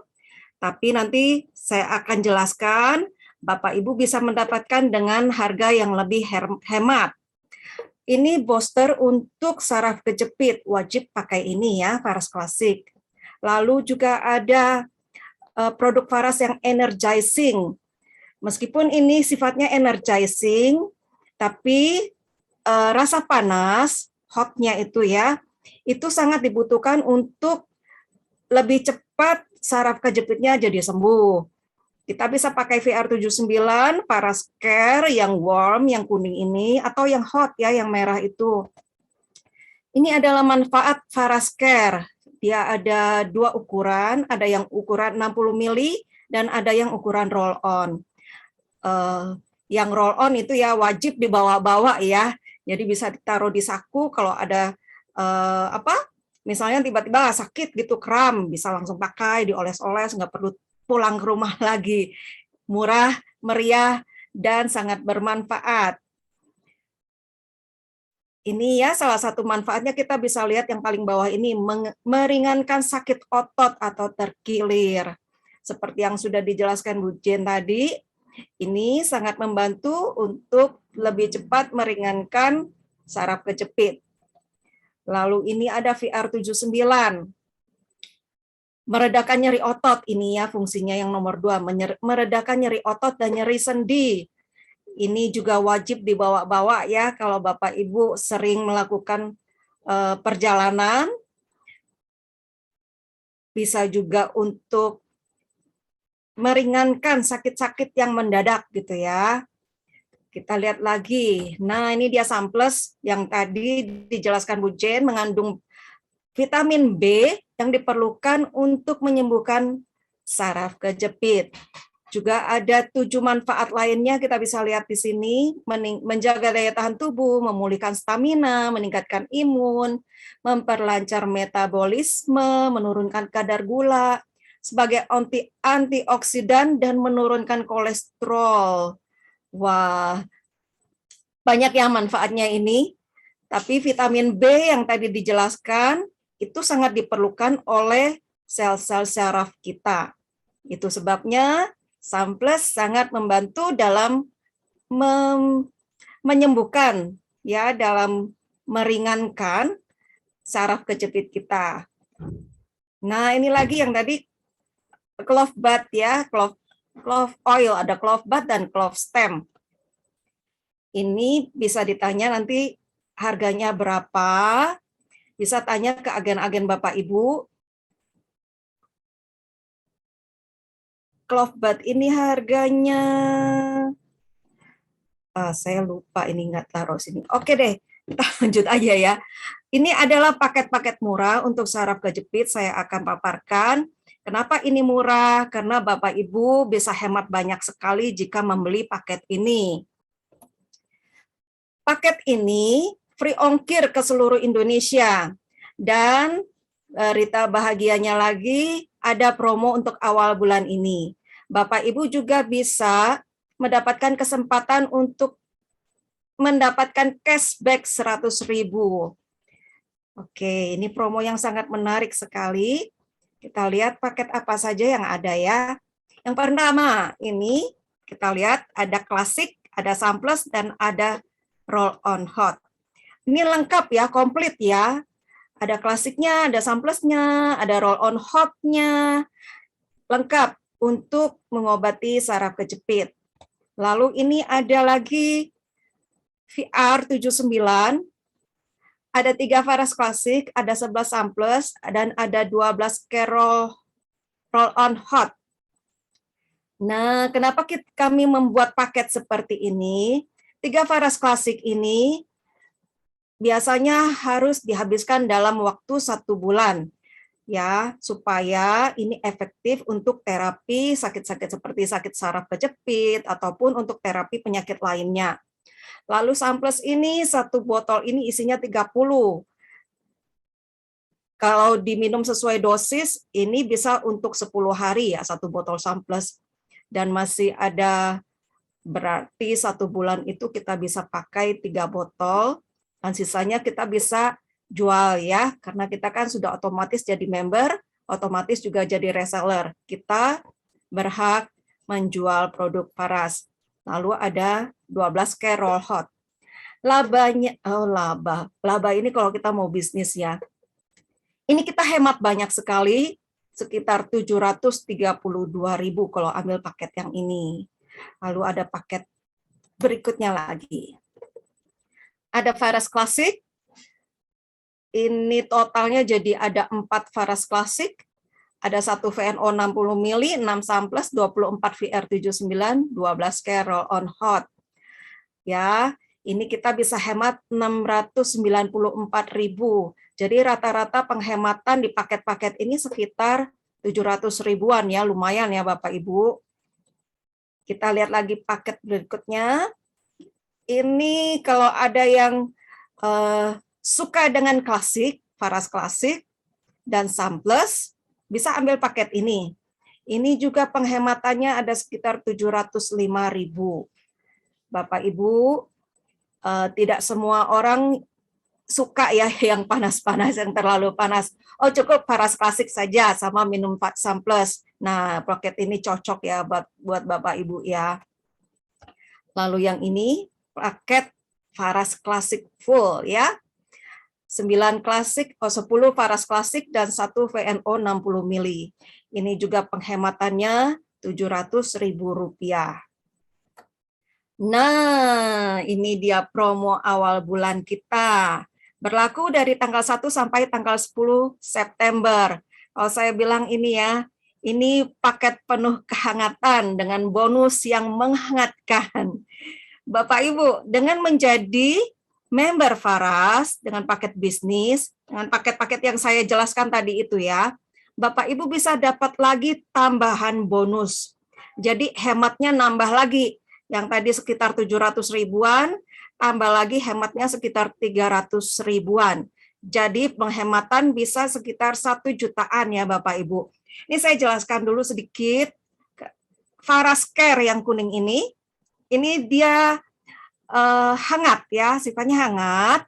Tapi nanti saya akan jelaskan, Bapak Ibu bisa mendapatkan dengan harga yang lebih hemat. Ini booster untuk saraf kejepit, wajib pakai ini ya, Faras klasik. Lalu juga ada produk Faras yang energizing. Meskipun ini sifatnya energizing, tapi rasa panas, hotnya itu ya, itu sangat dibutuhkan untuk lebih cepat saraf kejepitnya jadi sembuh. Kita bisa pakai VR79, Faras Care yang warm, yang kuning ini, atau yang hot ya, yang merah itu. Ini adalah manfaat Faras Care. Dia ada dua ukuran, ada yang ukuran 60 mili dan ada yang ukuran roll on. Yang roll on itu ya wajib dibawa-bawa ya. Jadi bisa ditaruh di saku kalau ada misalnya tiba-tiba sakit gitu, kram, bisa langsung pakai, dioles-oles, nggak perlu pulang ke rumah lagi. Murah, meriah, dan sangat bermanfaat. Ini ya salah satu manfaatnya, kita bisa lihat yang paling bawah ini, meringankan sakit otot atau terkilir. Seperti yang sudah dijelaskan Bu Jen tadi, ini sangat membantu untuk lebih cepat meringankan saraf kejepit. Lalu ini ada VR79. Meredakan nyeri otot, ini ya fungsinya yang nomor 2, meredakan nyeri otot dan nyeri sendi. Ini juga wajib dibawa-bawa ya kalau Bapak Ibu sering melakukan perjalanan. Bisa juga untuk meringankan sakit-sakit yang mendadak gitu ya. Kita lihat lagi. Nah, ini dia Samples yang tadi dijelaskan Bu Jen, mengandung vitamin B yang diperlukan untuk menyembuhkan saraf kejepit. Juga ada 7 manfaat lainnya, kita bisa lihat di sini, menjaga daya tahan tubuh, memulihkan stamina, meningkatkan imun, memperlancar metabolisme, menurunkan kadar gula, sebagai antioksidan dan menurunkan kolesterol. Wah, banyak ya manfaatnya ini. Tapi vitamin B yang tadi dijelaskan itu sangat diperlukan oleh sel-sel saraf kita. Itu sebabnya Sunplus sangat membantu dalam menyembuhkan, ya, dalam meringankan saraf kejepit kita. Nah, ini lagi yang tadi clove bud ya, clove oil, ada clove bud dan clove stem. Ini bisa ditanya nanti harganya berapa, bisa tanya ke agen-agen Bapak Ibu. Clove bud ini harganya, saya lupa ini nggak taruh sini. Oke deh, kita lanjut aja ya. Ini adalah paket-paket murah untuk saraf kejepit, saya akan paparkan. Kenapa ini murah? Karena Bapak Ibu bisa hemat banyak sekali jika membeli paket ini. Paket ini free ongkir ke seluruh Indonesia. Dan berita bahagianya lagi, ada promo untuk awal bulan ini. Bapak Ibu juga bisa mendapatkan kesempatan untuk mendapatkan cashback 100.000. Oke, ini promo yang sangat menarik sekali. Kita lihat paket apa saja yang ada ya. Yang pertama, ini kita lihat ada klasik, ada Sunplus, dan ada roll on hot. Ini lengkap ya, komplit ya. Ada klasiknya, ada Sunplusnya, ada roll on hotnya. Lengkap untuk mengobati saraf kejepit. Lalu ini ada lagi VR79, ada 3 Faras klasik, ada 11 Sunplus, dan ada 12 Carol roll on hot. Nah, kenapa kami membuat paket seperti ini? 3 Faras klasik ini biasanya harus dihabiskan dalam waktu 1 bulan. Ya, supaya ini efektif untuk terapi sakit-sakit seperti sakit saraf kejepit ataupun untuk terapi penyakit lainnya. Lalu Sunplus ini 1 botol ini isinya 30. Kalau diminum sesuai dosis, ini bisa untuk 10 hari ya 1 botol Sunplus. Dan masih ada, berarti 1 bulan itu kita bisa pakai 3 botol, dan sisanya kita bisa jual ya, karena kita kan sudah otomatis jadi member, otomatis juga jadi reseller. Kita berhak menjual produk Faras. Lalu ada 12 Carol hot. Labanya, laba ini kalau kita mau bisnis ya. Ini kita hemat banyak sekali, sekitar 732.000 kalau ambil paket yang ini. Lalu ada paket berikutnya lagi. Ada Faras klasik. Ini totalnya jadi ada 4 Faras klasik, ada 1 VNO 60 mili, 6 Sunplus, 24 VR79, 12 Carol on hot. Ya, ini kita bisa hemat 694.000. Jadi rata-rata penghematan di paket-paket ini sekitar 700 ribuan ya, lumayan ya Bapak Ibu. Kita lihat lagi paket berikutnya. Ini kalau ada yang suka dengan klasik, Faras klasik, dan Sunplus, bisa ambil paket ini. Ini juga penghematannya ada sekitar 705.000. Bapak Ibu, tidak semua orang suka ya yang panas-panas, yang terlalu panas. Oh cukup Faras klasik saja sama minum Sunplus. Nah paket ini cocok ya buat Bapak Ibu ya. Lalu yang ini paket Faras klasik full ya. 9 klasik, 10 Faras klasik dan 1 VNO 60 mili. Ini juga penghematannya Rp700.000. Nah, ini dia promo awal bulan kita. Berlaku dari tanggal 1 sampai tanggal 10 September. Kalau saya bilang ini ya, ini paket penuh kehangatan dengan bonus yang menghangatkan. Bapak Ibu, dengan menjadi member Faras dengan paket bisnis, dengan paket-paket yang saya jelaskan tadi itu ya, Bapak Ibu bisa dapat lagi tambahan bonus. Jadi hematnya nambah lagi. Yang tadi sekitar 700 ribuan, tambah lagi hematnya sekitar 300 ribuan. Jadi penghematan bisa sekitar 1 jutaan ya Bapak Ibu. Ini saya jelaskan dulu sedikit. Faras Care yang kuning ini dia hangat ya, sifatnya hangat.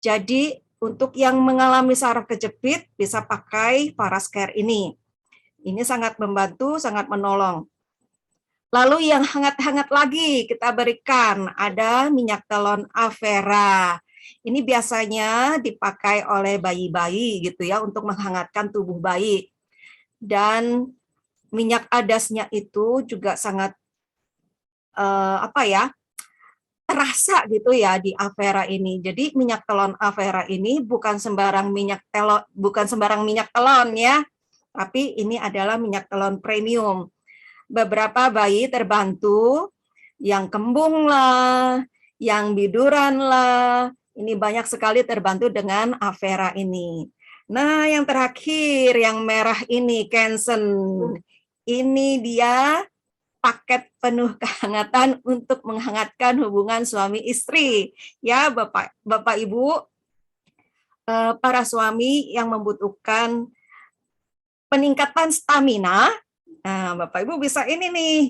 Jadi untuk yang mengalami saraf kejepit bisa pakai Faras Care ini. Ini sangat membantu, sangat menolong. Lalu yang hangat-hangat lagi kita berikan ada minyak telon Avera. Ini biasanya dipakai oleh bayi-bayi gitu ya untuk menghangatkan tubuh bayi. Dan minyak adasnya itu juga sangat terasa gitu ya di Avera ini. Jadi minyak telon Avera ini bukan sembarang minyak telon ya, tapi ini adalah minyak telon premium. Beberapa bayi terbantu, yang kembung lah, yang biduran lah, ini banyak sekali terbantu dengan Avera ini. Nah, yang terakhir, yang merah ini, Kensen. Ini dia paket penuh kehangatan untuk menghangatkan hubungan suami istri. Ya, Bapak Ibu, para suami yang membutuhkan peningkatan stamina, nah, Bapak Ibu bisa ini nih,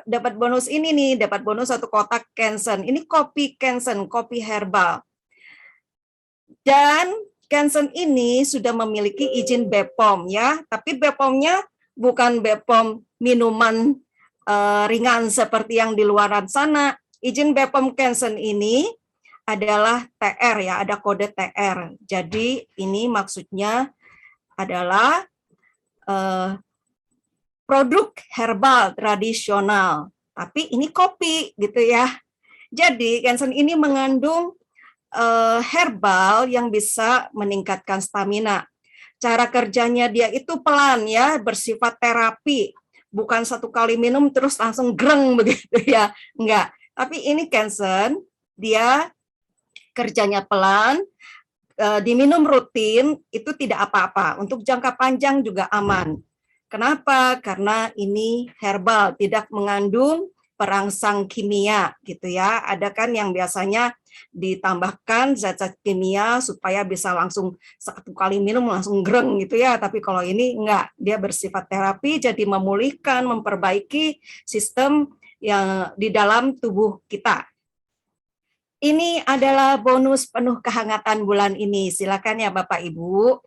dapat bonus ini nih, dapat bonus 1 kotak Kensen. Ini kopi Kensen, kopi herbal. Dan Kensen ini sudah memiliki izin BPOM ya, tapi BPOM-nya bukan BPOM minuman ringan seperti yang di luaran sana. Izin BPOM Kensen ini adalah TR ya, ada kode TR. Jadi ini maksudnya adalah produk herbal tradisional, tapi ini kopi gitu ya. Jadi Kensen ini mengandung herbal yang bisa meningkatkan stamina. Cara kerjanya dia itu pelan ya, bersifat terapi, bukan 1 kali minum terus langsung greng begitu ya, enggak. Tapi ini Kensen dia kerjanya pelan, diminum rutin itu tidak apa-apa, untuk jangka panjang juga aman. Kenapa? Karena ini herbal, tidak mengandung perangsang kimia gitu ya. Ada kan yang biasanya ditambahkan zat-zat kimia supaya bisa langsung 1 kali minum langsung greng gitu ya. Tapi kalau ini enggak, dia bersifat terapi, jadi memulihkan, memperbaiki sistem yang di dalam tubuh kita. Ini adalah bonus penuh kehangatan bulan ini. Silakan ya Bapak Ibu,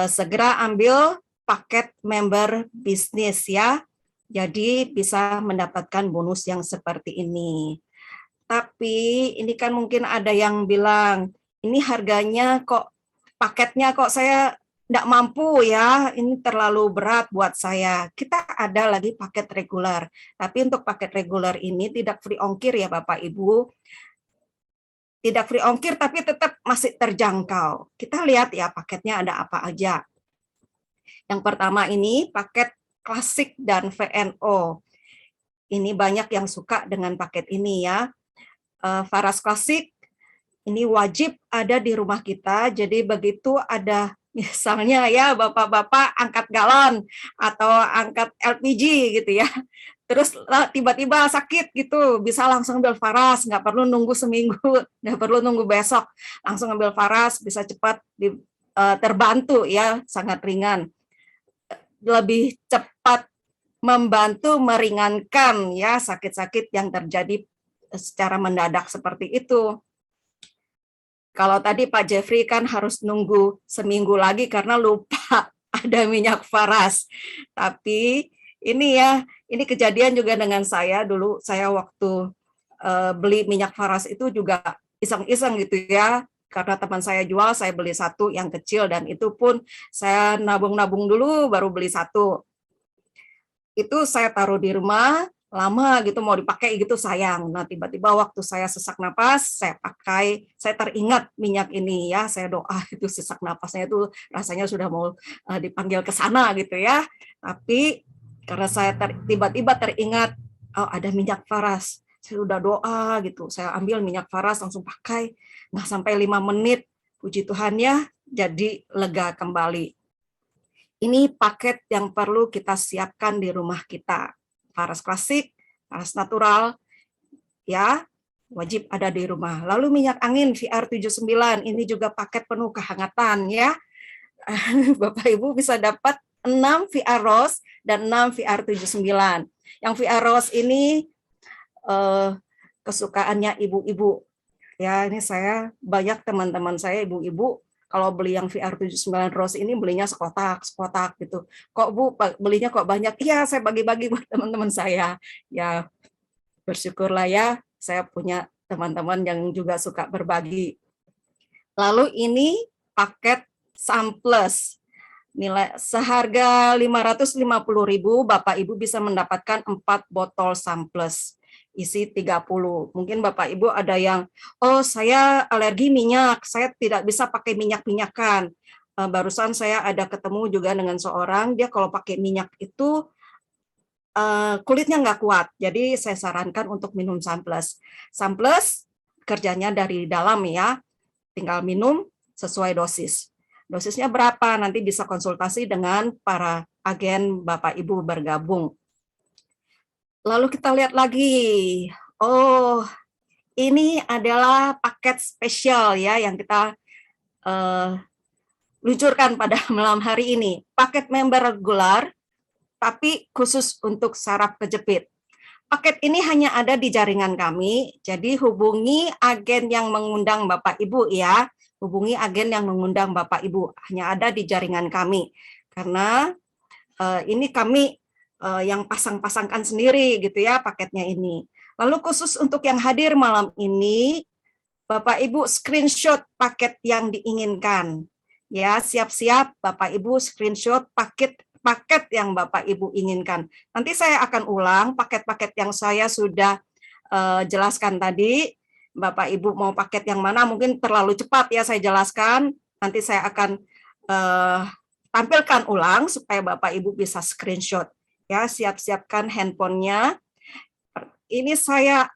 segera ambil paket member bisnis ya. Jadi bisa mendapatkan bonus yang seperti ini. Tapi ini kan mungkin ada yang bilang, ini harganya kok, paketnya kok saya tidak mampu ya, ini terlalu berat buat saya. Kita ada lagi paket reguler. Tapi untuk paket reguler ini tidak free ongkir ya Bapak Ibu. Tidak free ongkir tapi tetap masih terjangkau. Kita lihat ya paketnya ada apa aja. Yang pertama ini paket klasik dan VNO. Ini banyak yang suka dengan paket ini ya. Faras klasik ini wajib ada di rumah kita. Jadi begitu ada misalnya ya bapak-bapak angkat galon atau angkat LPG gitu ya. Terus tiba-tiba sakit gitu, bisa langsung ambil Faras, nggak perlu nunggu seminggu, nggak perlu nunggu besok, langsung ambil Faras, bisa cepat terbantu ya, sangat ringan. Lebih cepat membantu meringankan ya sakit-sakit yang terjadi secara mendadak seperti itu. Kalau tadi Pak Jeffrey kan harus nunggu seminggu lagi karena lupa ada minyak Faras. Tapi ini ya, ini kejadian juga dengan saya dulu. Saya waktu beli minyak Faras itu juga iseng-iseng gitu ya. Karena teman saya jual, saya beli 1 yang kecil dan itu pun saya nabung-nabung dulu baru beli 1. Itu saya taruh di rumah, lama gitu mau dipakai gitu sayang. Nah, tiba-tiba waktu saya sesak napas, saya pakai, saya teringat minyak ini ya, saya doa itu sesak napasnya itu rasanya sudah mau dipanggil ke sana gitu ya. Tapi karena saya tiba-tiba teringat, oh ada minyak Faras, saya udah doa gitu, saya ambil minyak Faras langsung pakai, nggak sampai 5 menit, puji Tuhan ya, jadi lega kembali. Ini paket yang perlu kita siapkan di rumah kita. Faras klasik, Faras natural, ya wajib ada di rumah. Lalu minyak angin VR79, ini juga paket penuh kehangatan ya. Bapak Ibu bisa dapat 6 VR ROS dan 6 VR 79. Yang VR ROS ini kesukaannya ibu-ibu. Ya, ini saya banyak teman-teman saya ibu-ibu kalau beli yang VR 79 ROS ini belinya sekotak gitu. Kok Bu belinya kok banyak? Iya, saya bagi-bagi buat teman-teman saya. Ya, bersyukurlah ya saya punya teman-teman yang juga suka berbagi. Lalu ini paket Samplus. Nilai seharga 550.000, Bapak Ibu bisa mendapatkan 4 botol Samplus isi 30. Mungkin Bapak Ibu ada yang, oh saya alergi minyak, saya tidak bisa pakai minyak-minyakan. Barusan saya ada ketemu juga dengan seorang, dia kalau pakai minyak itu kulitnya nggak kuat. Jadi saya sarankan untuk minum Samplus. Samplus kerjanya dari dalam ya, tinggal minum sesuai dosis. Dosisnya berapa? Nanti bisa konsultasi dengan para agen Bapak Ibu bergabung. Lalu kita lihat lagi. Oh, ini adalah paket spesial ya yang kita luncurkan pada malam hari ini. Paket member regular, tapi khusus untuk saraf kejepit. Paket ini hanya ada di jaringan kami, jadi hubungi agen yang mengundang Bapak Ibu ya. Hubungi agen yang mengundang Bapak Ibu, hanya ada di jaringan kami. Karena ini kami yang pasang-pasangkan sendiri gitu ya paketnya ini. Lalu khusus untuk yang hadir malam ini, Bapak Ibu screenshot paket yang diinginkan. Ya, siap-siap Bapak Ibu screenshot paket yang Bapak Ibu inginkan. Nanti saya akan ulang paket-paket yang saya sudah jelaskan tadi. Bapak Ibu mau paket yang mana, mungkin terlalu cepat ya saya jelaskan. Nanti saya akan tampilkan ulang supaya Bapak Ibu bisa screenshot. Ya, siap-siapkan handphonenya. Ini saya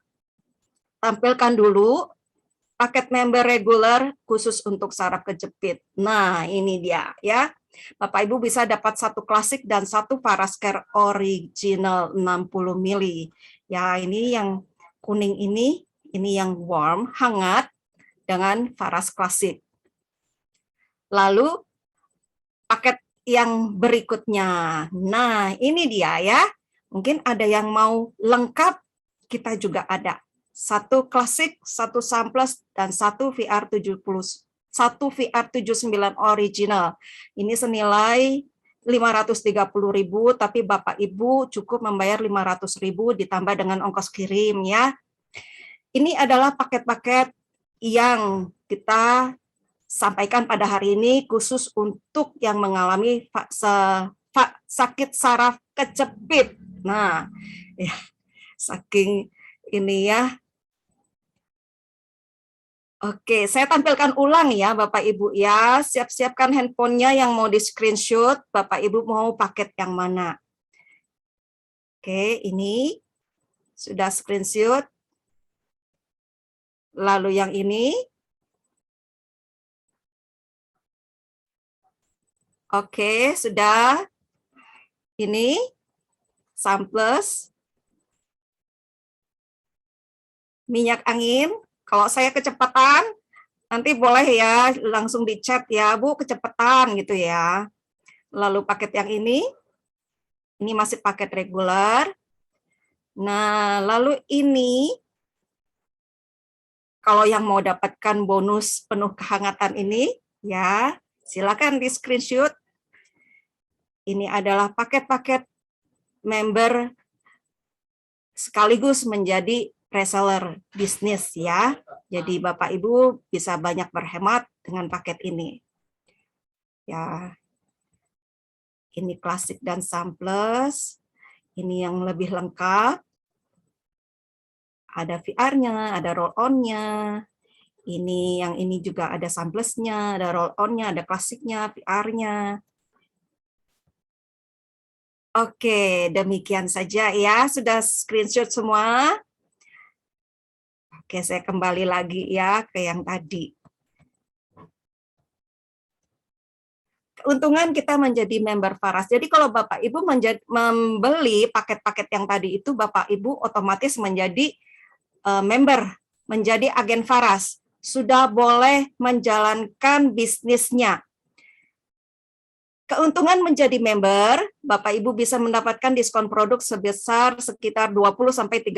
tampilkan dulu paket member regular khusus untuk saraf kejepit. Nah, ini dia ya. Bapak Ibu bisa dapat 1 klasik dan 1 Parascare original 60 mili. Ya, ini yang kuning ini yang warm, hangat dengan Faras klasik. Lalu paket yang berikutnya. Nah, ini dia ya. Mungkin ada yang mau lengkap, kita juga ada. 1 klasik, 1 Samplus dan 1 VR 79 original. Ini senilai 530.000, tapi Bapak Ibu cukup membayar 500.000 ditambah dengan ongkos kirim ya. Ini adalah paket-paket yang kita sampaikan pada hari ini khusus untuk yang mengalami sakit saraf kejepit. Nah, ya, saking ini ya. Oke, saya tampilkan ulang ya Bapak Ibu ya. Siap-siapkan handphonenya yang mau di screenshot. Bapak Ibu mau paket yang mana? Oke, ini sudah screenshot. Lalu yang ini. Oke, sudah. Ini Samplus. Minyak angin. Kalau saya kecepatan, nanti boleh ya langsung di chat ya, Bu, kecepatan gitu ya. Lalu paket yang ini masih paket regular. Nah, lalu ini, kalau yang mau dapatkan bonus penuh kehangatan ini, ya silakan di screenshot. Ini adalah paket-paket member sekaligus menjadi reseller bisnis ya. Jadi Bapak Ibu bisa banyak berhemat dengan paket ini. Ya. Ini klasik dan Samplus. Ini yang lebih lengkap. Ada VR-nya, ada roll-on-nya. Yang ini juga ada Samplusnya, ada roll-on-nya, ada klasiknya, VR-nya. Oke, demikian saja ya. Sudah screenshot semua. Oke, saya kembali lagi ya ke yang tadi. Keuntungan kita menjadi member Faras. Jadi kalau Bapak Ibu membeli paket-paket yang tadi itu, Bapak Ibu otomatis menjadi member, menjadi agen Faras. Sudah boleh menjalankan bisnisnya. Keuntungan menjadi member, Bapak Ibu bisa mendapatkan diskon produk sebesar sekitar 20-30%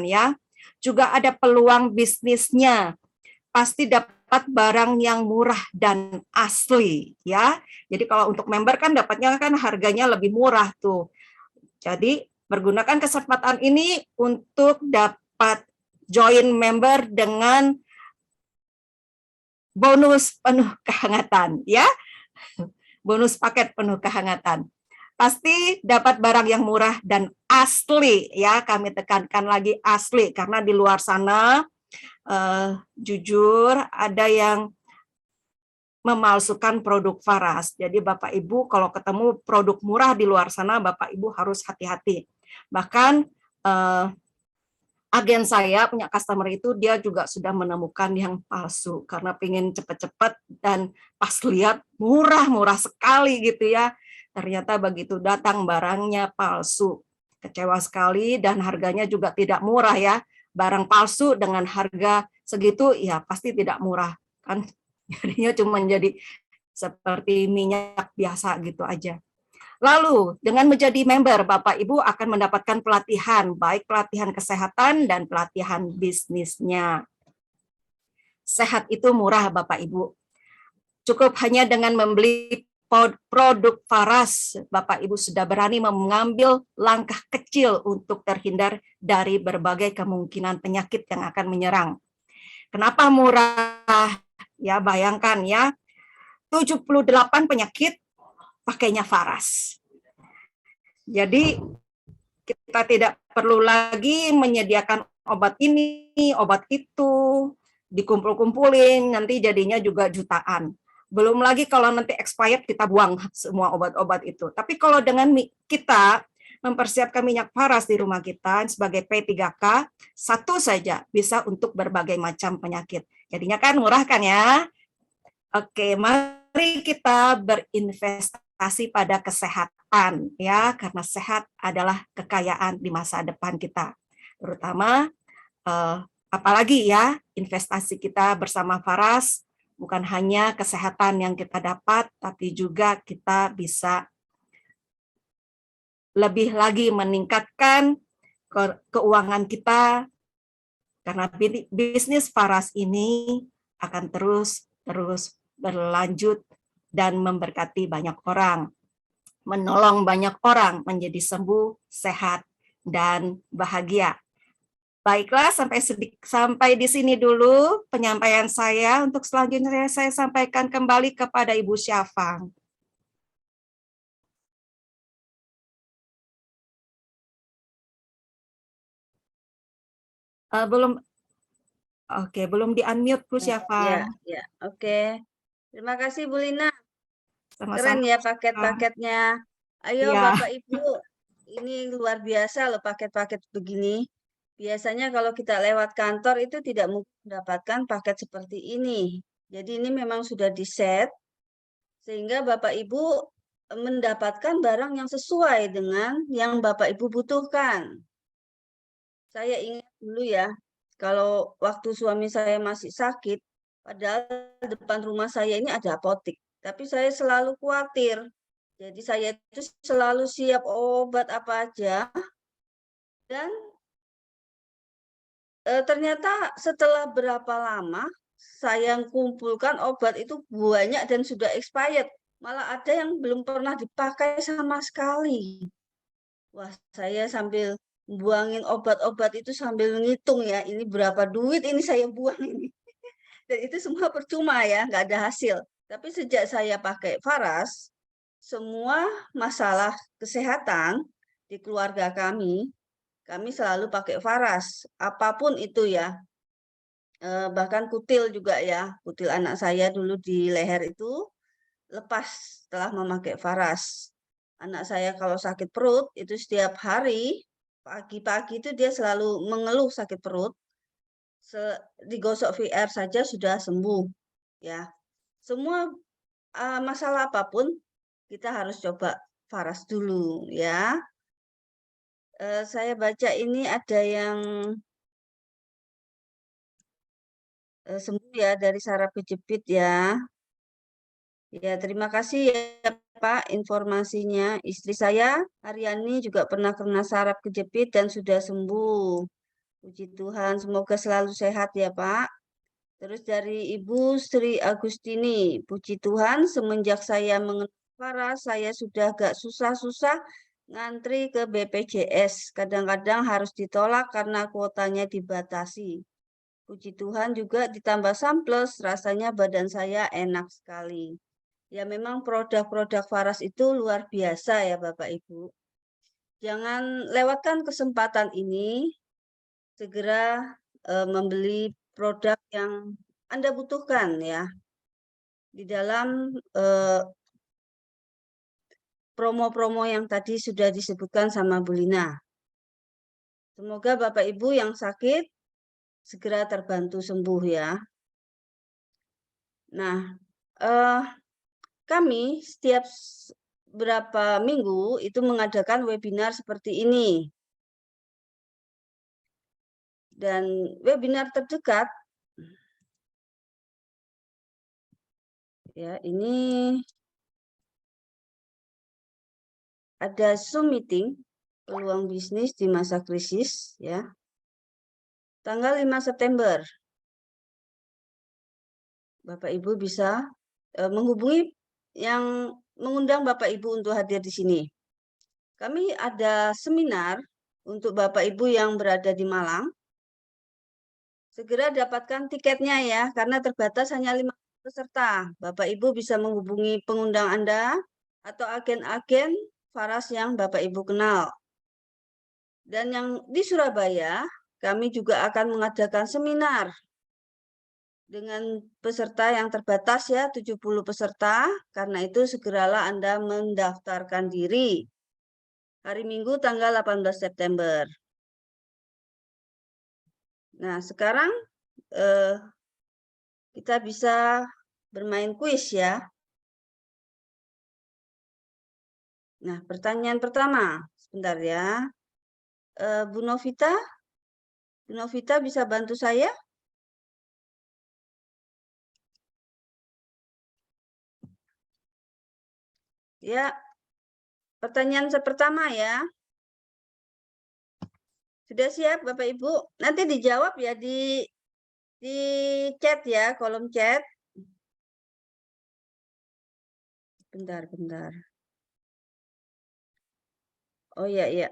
ya. Juga ada peluang bisnisnya. Pasti dapat barang yang murah dan asli ya. Jadi kalau untuk member kan dapatnya kan harganya lebih murah tuh. Jadi pergunakan kesempatan ini untuk dapat join member dengan bonus penuh kehangatan ya. Bonus paket penuh kehangatan. Pasti dapat barang yang murah dan asli ya. Kami tekankan lagi asli karena di luar sana jujur ada yang memalsukan produk Faras. Jadi Bapak Ibu kalau ketemu produk murah di luar sana, Bapak Ibu harus hati-hati. Bahkan agen saya punya customer itu dia juga sudah menemukan yang palsu karena pengen cepet-cepet dan pas lihat murah-murah sekali gitu ya. Ternyata begitu datang barangnya palsu. Kecewa sekali dan harganya juga tidak murah ya. Barang palsu dengan harga segitu ya pasti tidak murah kan. Jadinya cuma jadi seperti minyak biasa gitu aja. Lalu, dengan menjadi member, Bapak Ibu akan mendapatkan pelatihan, baik pelatihan kesehatan dan pelatihan bisnisnya. Sehat itu murah, Bapak Ibu. Cukup hanya dengan membeli produk Faras, Bapak Ibu sudah berani mengambil langkah kecil untuk terhindar dari berbagai kemungkinan penyakit yang akan menyerang. Kenapa murah? Ya, bayangkan ya, 78 penyakit pakainya Faras. Jadi kita tidak perlu lagi menyediakan obat ini, obat itu, dikumpul-kumpulin, nanti jadinya juga jutaan. Belum lagi kalau nanti expired kita buang semua obat-obat itu. Tapi kalau dengan kita mempersiapkan minyak Faras di rumah kita sebagai P3K, satu saja bisa untuk berbagai macam penyakit. Jadinya kan murah kan ya? Oke, mari kita berinvestasi pada kesehatan ya, karena sehat adalah kekayaan di masa depan kita. Terutama apalagi ya, investasi kita bersama Faras bukan hanya kesehatan yang kita dapat, tapi juga kita bisa lebih lagi meningkatkan keuangan kita karena bisnis Faras ini akan terus berlanjut dan memberkati banyak orang, menolong banyak orang menjadi sembuh, sehat, dan bahagia. Baiklah, sampai di sini dulu penyampaian saya. Untuk selanjutnya saya sampaikan kembali kepada Ibu Syafang. Belum di-unmute Bu Syafang. Ya, oke. Terima kasih Bu Lina. Sama-sama. Keren ya paket-paketnya. Ayo Ya. Bapak Ibu, ini luar biasa loh paket-paket begini. Biasanya kalau kita lewat kantor itu tidak mungkin mendapatkan paket seperti ini. Jadi ini memang sudah di-set sehingga Bapak Ibu mendapatkan barang yang sesuai dengan yang Bapak Ibu butuhkan. Saya ingat dulu ya, kalau waktu suami saya masih sakit, padahal depan rumah saya ini ada apotek, tapi saya selalu khawatir. Jadi saya itu selalu siap obat apa aja. Dan ternyata setelah berapa lama saya kumpulkan obat itu banyak dan sudah expired. Malah ada yang belum pernah dipakai sama sekali. Wah, saya sambil buangin obat-obat itu sambil ngitung ya, ini berapa duit ini saya buang ini. Dan itu semua percuma ya, nggak ada hasil. Tapi sejak saya pakai Faras, semua masalah kesehatan di keluarga kami selalu pakai Faras, apapun itu ya. Bahkan kutil juga ya, kutil anak saya dulu di leher itu lepas setelah memakai Faras. Anak saya kalau sakit perut itu setiap hari pagi-pagi itu dia selalu mengeluh sakit perut. Digosok VR saja sudah sembuh ya. Semua masalah apapun kita harus coba Faras dulu ya. Saya baca ini ada yang sembuh ya dari saraf kejepit ya. Ya, terima kasih ya Pak informasinya. Istri saya, Aryani, juga pernah kena saraf kejepit dan sudah sembuh. Puji Tuhan, semoga selalu sehat ya Pak. Terus dari Ibu Sri Agustini, puji Tuhan semenjak saya mengenal Faras, saya sudah gak susah-susah ngantri ke BPJS. Kadang-kadang harus ditolak karena kuotanya dibatasi. Puji Tuhan juga ditambah samples, rasanya badan saya enak sekali. Ya memang produk-produk Faras itu luar biasa ya Bapak Ibu. Jangan lewatkan kesempatan ini, segera membeli produk yang Anda butuhkan ya. Di dalam promo-promo yang tadi sudah disebutkan sama Bu Lina. Semoga Bapak Ibu yang sakit segera terbantu sembuh ya. Nah, kami setiap berapa minggu itu mengadakan webinar seperti ini. Dan webinar terdekat, ya ini ada Zoom meeting, peluang bisnis di masa krisis, ya. Tanggal 5 September. Bapak Ibu bisa menghubungi yang mengundang Bapak Ibu untuk hadir di sini. Kami ada seminar untuk Bapak Ibu yang berada di Malang. Segera dapatkan tiketnya ya, karena terbatas hanya 5 peserta. Bapak Ibu bisa menghubungi pengundang Anda atau agen-agen Faras yang Bapak Ibu kenal. Dan yang di Surabaya, kami juga akan mengadakan seminar dengan peserta yang terbatas ya, 70 peserta. Karena itu segeralah Anda mendaftarkan diri. Hari Minggu tanggal 18 September. Nah, sekarang kita bisa bermain kuis ya. Nah, pertanyaan pertama. Sebentar ya. Bu Novita bisa bantu saya? Ya, pertanyaan pertama ya. Sudah siap Bapak Ibu? Nanti dijawab ya di chat ya, kolom chat. Bentar. Oh iya, iya.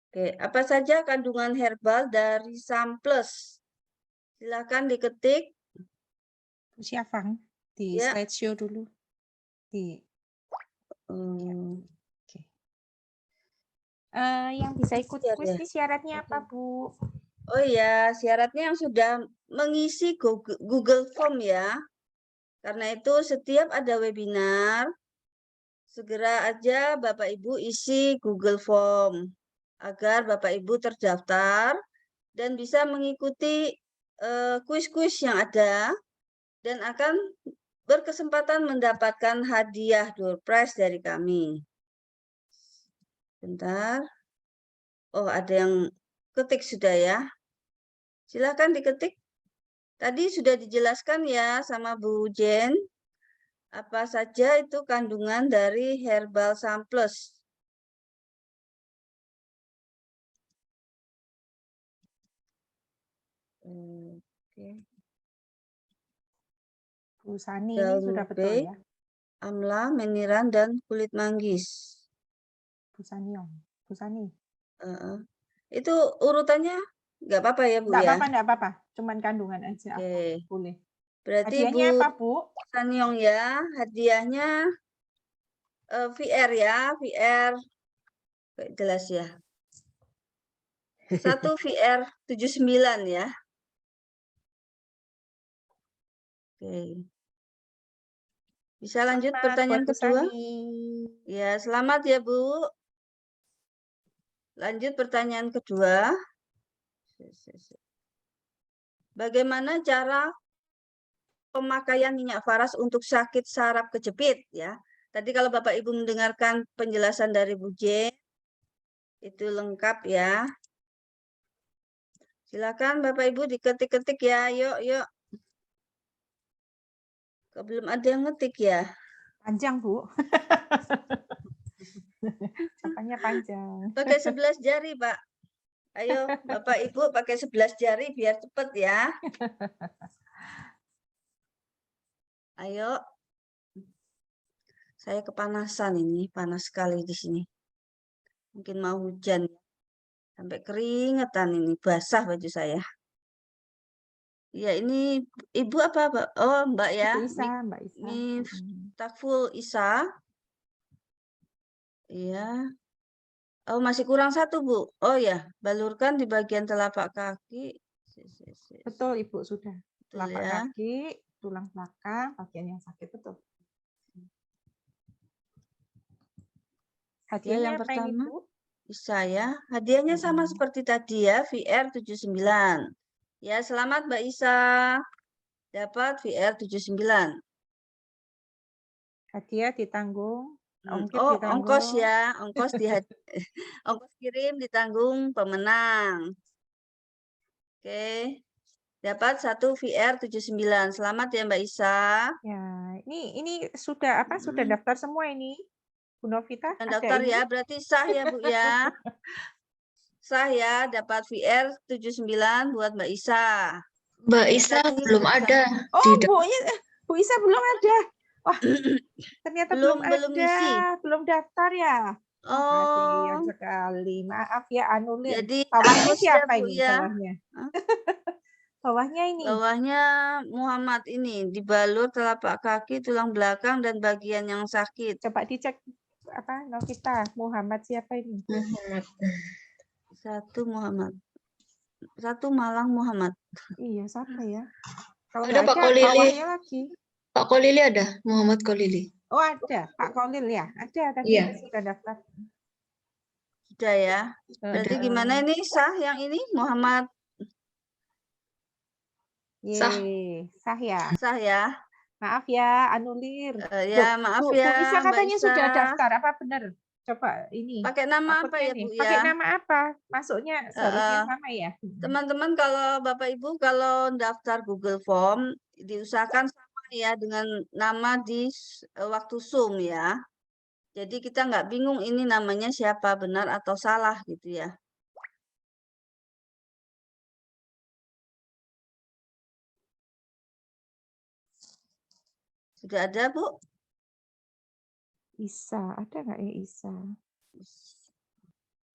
Oke, apa saja kandungan herbal dari Samples? Silakan diketik. Bu Syafang, di Ya. slideshow dulu. Di Oke. Yang bisa ikut Ya, kuis ya. ini syaratnya apa, Bu? Oh iya, syaratnya yang sudah mengisi Google Form ya. Karena itu setiap ada webinar, segera aja Bapak Ibu isi Google Form agar Bapak Ibu terdaftar dan bisa mengikuti kuis-kuis yang ada dan akan berkesempatan mendapatkan hadiah door prize dari kami. Bentar. Oh, ada yang ketik sudah ya. Silakan diketik. Tadi sudah dijelaskan ya sama Bu Jen. Apa saja itu kandungan dari Herbal Samples. Oke. Bu Sani ini Daun sudah ube, betul ya? amla, meniran, dan kulit manggis. Bu Saniong. Bu Sani. Itu urutannya nggak apa-apa ya Bu ya? Enggak apa-apa. Cuman kandungan aja. Oke. Boleh. Berarti Hadiahnya Bu apa, Bu? Saniong ya, hadiahnya VR ya, VR. Jelas ya. 1 VR 79 ya. Oke. Bisa lanjut Selamat pertanyaan buat Bu kedua? Sani. Ya, selamat ya Bu. Lanjut pertanyaan kedua. Bagaimana cara pemakaian minyak Faras untuk sakit saraf kejepit ya? Tadi kalau Bapak Ibu mendengarkan penjelasan dari Bu J, itu lengkap ya. Silakan Bapak Ibu diketik-ketik ya. Yuk, yuk. Kok belum ada yang ngetik ya? Panjang, Bu. Jawabannya panjang. Pakai 11 jari, Pak. Ayo, Bapak Ibu pakai 11 jari biar cepet ya. Ayo. Saya kepanasan ini, panas sekali di sini. Mungkin mau hujan. Sampai keringetan ini, basah baju saya. Ya, ini Ibu apa, Mbak? Oh, Mbak ya. Ibu Isa, Mbak Isa. Miftahul Isa. Iya. Oh, masih kurang satu, Bu. Oh ya, balurkan di bagian telapak kaki. Betul, Ibu, sudah. Betul Telapak ya. kaki, tulang belakang, bagian yang sakit, betul. Ya, Hadiahnya yang apa ini, pertama Bu? bisa ya. Hadiahnya sama seperti tadi ya, VR 79. Ya, selamat Mbak Isa. Dapat VR 79. Hadiah ditanggung. Ongkir Oh, ditanggung. ongkos ya, ongkos ongkos kirim ditanggung pemenang. Oke. Dapat satu VR 79. Selamat ya Mbak Isa. Ya, ini sudah apa? Sudah daftar semua ini. Bu Novita, Dan ada daftar ini? ya, berarti sah ya Bu ya. Sah ya, dapat VR 79 buat Mbak Isa. Mbak Ya, Isa tadi belum Isa. ada Oh, di Bu Isa belum ada. Wah, ternyata belum belum ada. ngisi. Belum daftar ya. Kasihan Oh, sekali. Maaf ya, anulir. jadi Bawahnya hangus ya siapa Bu ini? ya. Bawahnya. Bawahnya ini. Bawahnya Muhammad ini dibalur telapak kaki, tulang belakang dan bagian yang sakit. Coba dicek apa Novita, Muhammad siapa ini? Satu Muhammad. Satu Malang Muhammad. Iya, siapa ya? Kalau Ada nggak Pak Kolili. bawahnya lagi. Pak Kolili ada, Muhammad Kolili. Oh, ada. Pak Kolil ya? Ada tadi Iya. sudah daftar. Sudah ya. Berarti gimana ini sah yang ini Muhammad Sah. Sah ya. sah ya? Maaf ya, anulir. Ya, maaf Bu ya Isa Mbak katanya Isa. sudah daftar. Apa benar? Coba ini. Pakai nama apa Akutnya ya nih. Bu Pakai ya? nama apa? Masuknya seharusnya sama ya. Teman-teman kalau Bapak Ibu kalau daftar Google Form diusahakan sama ya dengan nama di waktu Zoom ya. Jadi kita nggak bingung ini namanya siapa, benar atau salah gitu ya. Sudah ada Bu? Isa, ada nggak ya Isa?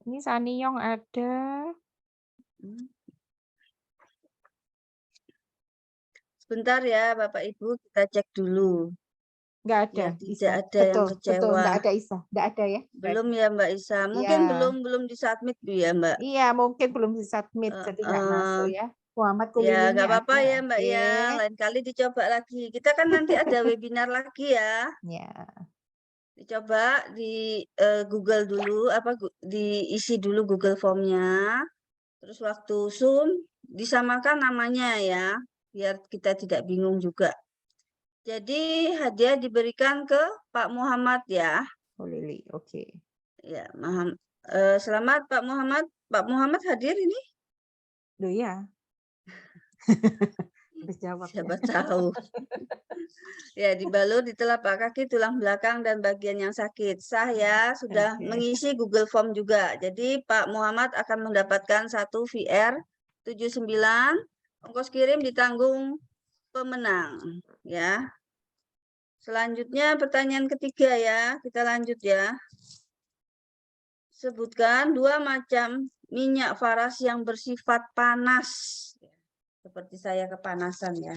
Ini Saniyong ada. Sebentar ya Bapak Ibu, kita cek dulu. Nggak ada. Biar tidak Isa. ada yang Betul, kecewa. nggak ada Isa. Nggak ada ya. Belum ya Mbak Isa. Mungkin Ya. belum disubmit Bu ya Mbak. Iya, mungkin belum disubmit, jadi nggak masuk ya. Muhammad Ya Kulilinya nggak apa-apa ada, ya Mbak ya. oke. Lain kali dicoba lagi. Kita kan nanti ada webinar lagi ya. Ya. Dicoba di Google dulu, diisi dulu Google Form-nya. Terus waktu Zoom disamakan namanya ya, biar kita tidak bingung juga. Jadi hadiah diberikan ke Pak Muhammad ya. Kulili, oke. Ya, selamat Pak Muhammad. Pak Muhammad hadir ini? Loh ya. Habis jawab Siapa ya. tahu. Ya, dibalur di telapak kaki, tulang belakang, dan bagian yang sakit. Sah ya, sudah Oke. mengisi Google Form juga. Jadi Pak Muhammad akan mendapatkan satu VR 79, ongkos kirim ditanggung pemenang. Ya. Selanjutnya pertanyaan ketiga ya, kita lanjut ya. Sebutkan 2 macam minyak faras yang bersifat panas. Seperti saya kepanasan ya.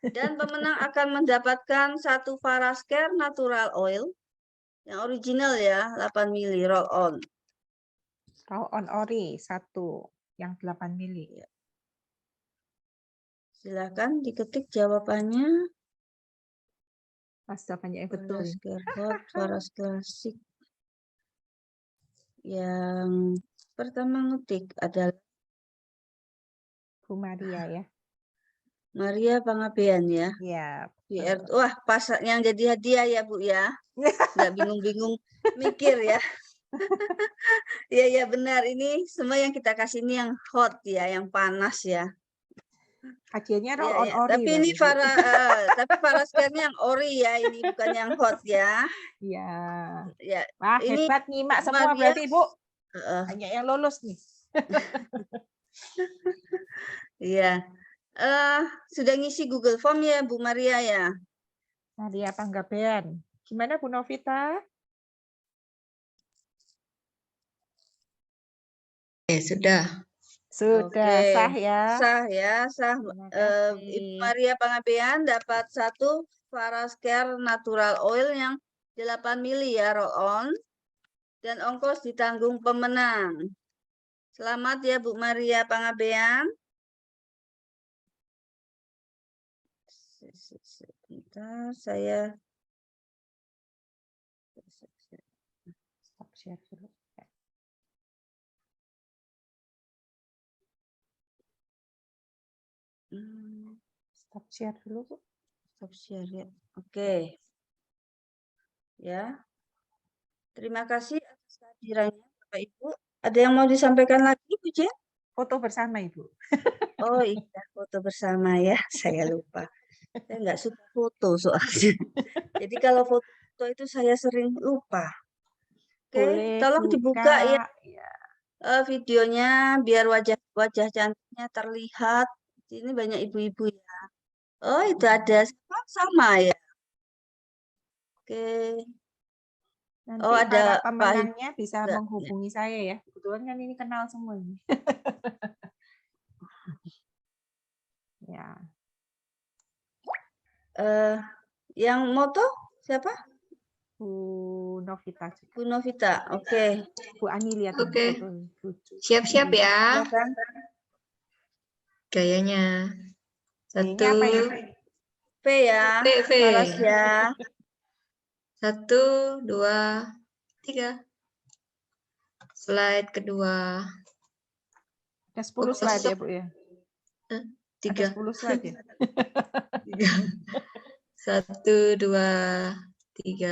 Dan pemenang akan mendapatkan satu Faras Care Natural Oil yang original ya, 8 mili roll on. Roll on ori 1 yang 8 mili. Silakan diketik jawabannya. Pas jawabannya yang betul. Faras Care Hot, Faras Klasik. Yang pertama ngetik adalah Bu Maria ya. Maria Pangabean ya. Iya. VR. Wah, pas yang jadi hadiah ya Bu ya. Nggak bingung-bingung mikir ya. Iya, iya benar. Ini semua yang kita kasih ini yang hot ya, yang panas ya. Kajiannya roll Iya, on iya. ori Tapi ini berarti, Bu. tapi Faraskernya yang ori ya, ini bukan yang hot ya. Iya. Ya, Wah, ini hebat nyimak Bu semua Maria, berarti, Bu. heeh, Banyak yang lulus nih. iya. Sudah ngisi Google Form ya, Bu Maria ya. Nadia Panggabean. Gimana Bu Novita? Sudah. Sudah Oke. sah ya. Sah ya, sah. Terima Ibu kasih. Maria Pangabean dapat 1 Farascare Natural Oil yang 8 mili ya, roll on. Dan ongkos ditanggung pemenang. Selamat ya Bu Maria Pangabean. Sebentar, saya Stop share dulu. Stop share dulu, Bu. stop share ya. Oke. Ya. Terima kasih atas kehadirannya Bapak Ibu. Ada yang mau disampaikan lagi Bu Jen? Foto bersama, Ibu. Oh iya, foto bersama ya. Saya lupa. Saya nggak suka foto soalnya. Jadi kalau foto itu saya sering lupa. Oke, Boleh tolong dibuka ya ya. videonya biar wajah cantiknya terlihat. Ini banyak ibu-ibu ya. Oh, itu ada sama ya. Oke. Nanti Oh, ada para Pak pemenangnya bisa juga. menghubungi saya ya. Kebetulan kan ini kenal semua ini. Ya. Yang moto siapa? Bu Novita juga. Bu Novita. Oke. Bu Ani lihat ini Oke. foto lucu. Siap-siap ya Silakan. gayanya. Ini Satu, apa ini? V ya. V. Faras ya. 1, 2, 3. Slide kedua. Ada 10 slide ya, Bu ya? 3. Ada 10 slide ya? 1, 2, 3.